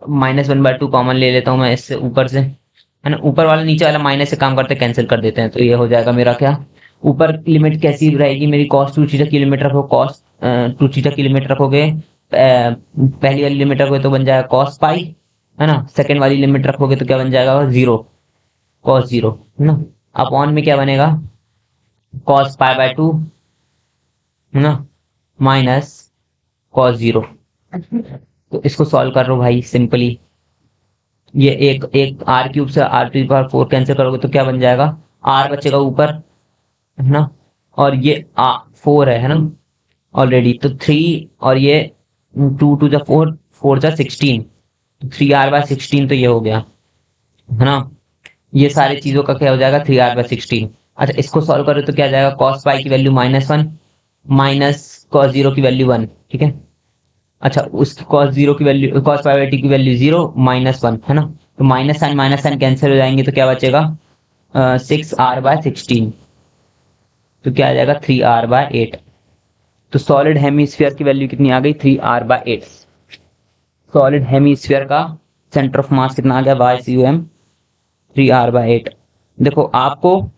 -1/2 कॉमन ले लेता हूँ मैं इससे, ऊपर से है ना, ऊपर वाला नीचे वाला माइनस से काम करते कैंसिल कर देते हैं, तो ये हो जाएगा मेरा क्या, ऊपर लिमिट कैसी रहेगी मेरी, cos 2 थीटा की लिमिट रखो, cos 2 थीटा की लिमिट रखोगे, पहली वाली लिमिट रखोगे तो बन जाएगा cos पाई है ना, सेकंड वाली लिमिट रखोगे तो क्या बन जाएगा, 0 cos 0 है ना, अपॉन में क्या बनेगा, cos π/2 है ना, माइनस cos 0। तो इसको सॉल्व कर लो भाई सिंपली, ये एक एक r³ से r⁴ कैंसिल करोगे तो क्या बन जाएगा, r बचेगा ऊपर है ना, और ये 4 है ना ऑलरेडी, तो 3 और ये 2 × 4 4 × 16, 3r/16 तो ये हो गया है ना, ये सारी चीजों का क्या हो जाएगा, 3r/16। अच्छा, इसको सॉल्व करो तो क्या जाएगा, cos पाई की वैल्यू -1 माइनस cos 0 की वैल्यू 1। ठीक है, अच्छा, उसकी cos 0 की वैल्यू, cos π/t की वैल्यू 0 -1 है ना, तो माइनस साइन कैंसिल हो जाएंगे तो क्या बचेगा, 6r/16, तो क्या आ जाएगा, 3r/8। तो सॉलिड हेमीस्फीयर की वैल्यू कितनी आ गई, 3r/8। सॉलिड हेमीस्फीयर का सेंटर ऑफ मास कितना आ गया, YCUM 3r/8। देखो आपको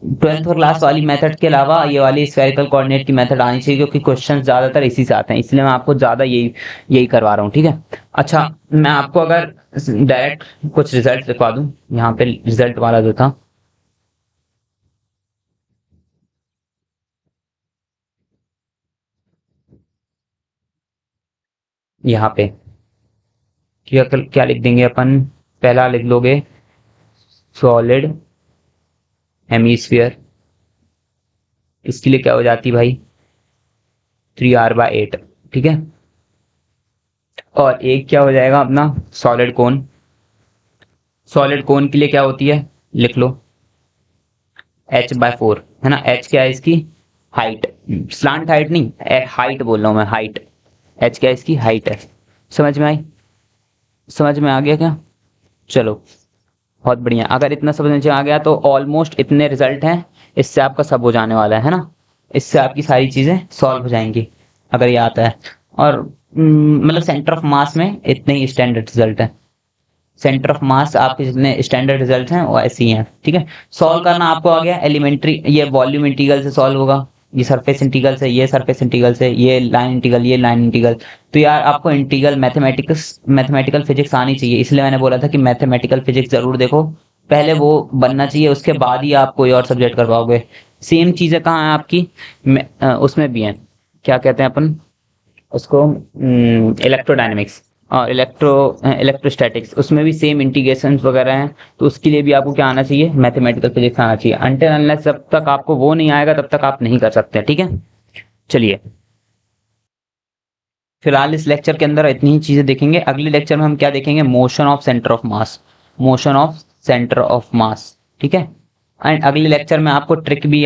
12th क्लास वाली मेथड के अलावा ये वाली स्फेरिकल कोऑर्डिनेट की मेथड आनी चाहिए, क्योंकि क्वेश्चन ज्यादातर इसी से आते हैं, इसलिए मैं आपको ज्यादा यही यही करवा रहा हूँ। ठीक है, अच्छा, मैं आपको अगर डायरेक्ट कुछ रिजल्ट दिखवा दूं, यहाँ पे रिजल्ट वाला जो था, यहाँ पे क्या क्या लिख देंगे अपन, पहला लिख लोगे सॉलिड हेमीस्फीयर, इसके लिए क्या हो जाती भाई, 3r/8। ठीक है, और एक क्या हो जाएगा अपना सॉलिड कोन, सॉलिड कोन के लिए क्या होती है, लिख लो h/4 है ना, h क्या है इसकी हाइट, स्लांट हाइट नहीं, हाइट बोल रहा हूँ मैं, हाइट, h क्या है इसकी हाइट है। समझ में आई, समझ में आ गया क्या, चलो बहुत बढ़िया, अगर इतना समझ में आ गया तो ऑलमोस्ट इतने रिजल्ट हैं, इससे आपका सब हो जाने वाला है ना, इससे आपकी सारी चीजें सॉल्व हो जाएंगी अगर ये आता है। और मतलब सेंटर ऑफ मास में इतने ही स्टैंडर्ड रिजल्ट हैं, सेंटर ऑफ मास आपके जितने स्टैंडर्ड रिजल्ट हैं वो ऐसे ही हैं। ठीक है, सॉल्व करना आपको आ गया, एलिमेंट्री ये वॉल्यूम इंटीग्रल से सॉल्व होगा, ये सरफेस इंटीग्रल से, ये सरफेस इंटीग्रल से, ये लाइन इंटीग्रल, ये लाइन इंटीग्रल। तो यार आपको इंटीग्रल मैथमेटिकल फिजिक्स आनी चाहिए, इसलिए मैंने बोला था कि मैथमेटिकल फिजिक्स जरूर देखो, पहले वो बनना चाहिए, उसके बाद ही आप कोई और सब्जेक्ट कर पाओगे। सेम चीजें कहाँ है आपकी, उसमें भी है, क्या कहते हैं अपन उसको, इलेक्ट्रोडायनेमिक्स और इलेक्ट्रोस्टैटिक्स, उसमें भी सेम इंटीग्रेशन वगैरह हैं, तो उसके लिए भी आपको क्या आना चाहिए, मैथमेटिकल फिजिक्स आना चाहिए। अनटिल अनलेस जब तक आपको वो नहीं आएगा तब तक आप नहीं कर सकते। ठीक है, चलिए फिलहाल इस लेक्चर के अंदर इतनी ही चीजें देखेंगे, अगले लेक्चर में हम क्या देखेंगे, motion of centre of mass, motion of centre of मास। ठीक है, एंड अगले लेक्चर में आपको ट्रिक भी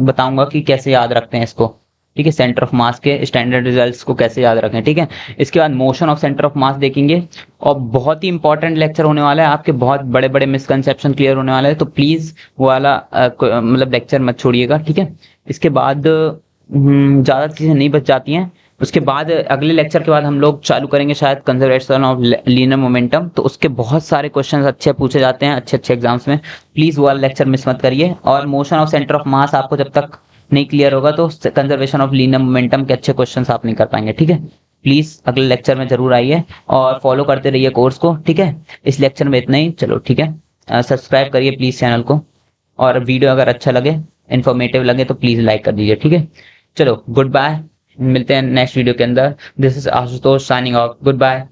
बताऊंगा कि कैसे याद रखते हैं इसको। ठीक है, सेंटर ऑफ मास के स्टैंडर्ड रिजल्ट्स को कैसे याद रखें, ठीक है। इसके बाद मोशन ऑफ सेंटर ऑफ मास देखेंगे, और बहुत ही इंपॉर्टेंट लेक्चर होने वाला है, आपके बहुत बड़े बड़े मिसकंसेप्शन क्लियर होने वाला है, तो प्लीज वो वाला मतलब लेक्चर मत छोड़िएगा, ठीक है। इसके बाद ज़्यादा चीज़ें नहीं बच जाती हैं। उसके बाद अगले लेक्चर के बाद हम लोग चालू करेंगे शायद कंजर्वेशन ऑफ लीनियर मोमेंटम, तो उसके बहुत सारे क्वेश्चंस अच्छे पूछे जाते हैं अच्छे अच्छे एग्जाम्स में, प्लीज वो वाला लेक्चर मिस मत करिए। और मोशन ऑफ सेंटर ऑफ मास आपको जब तक नहीं क्लियर होगा तो कंजर्वेशन ऑफ लीनियर मोमेंटम के अच्छे क्वेश्चंस आप नहीं कर पाएंगे, ठीक है। प्लीज अगले लेक्चर में जरूर आइए और फॉलो करते रहिए कोर्स को, ठीक है। इस लेक्चर में इतना ही, चलो ठीक है। सब्सक्राइब करिए प्लीज चैनल को, और वीडियो अगर अच्छा लगे, इन्फॉर्मेटिव लगे तो प्लीज लाइक कर दीजिए, ठीक है। चलो गुड बाय, मिलते हैं नेक्स्ट वीडियो के अंदर। This is Ashutosh signing off, good bye.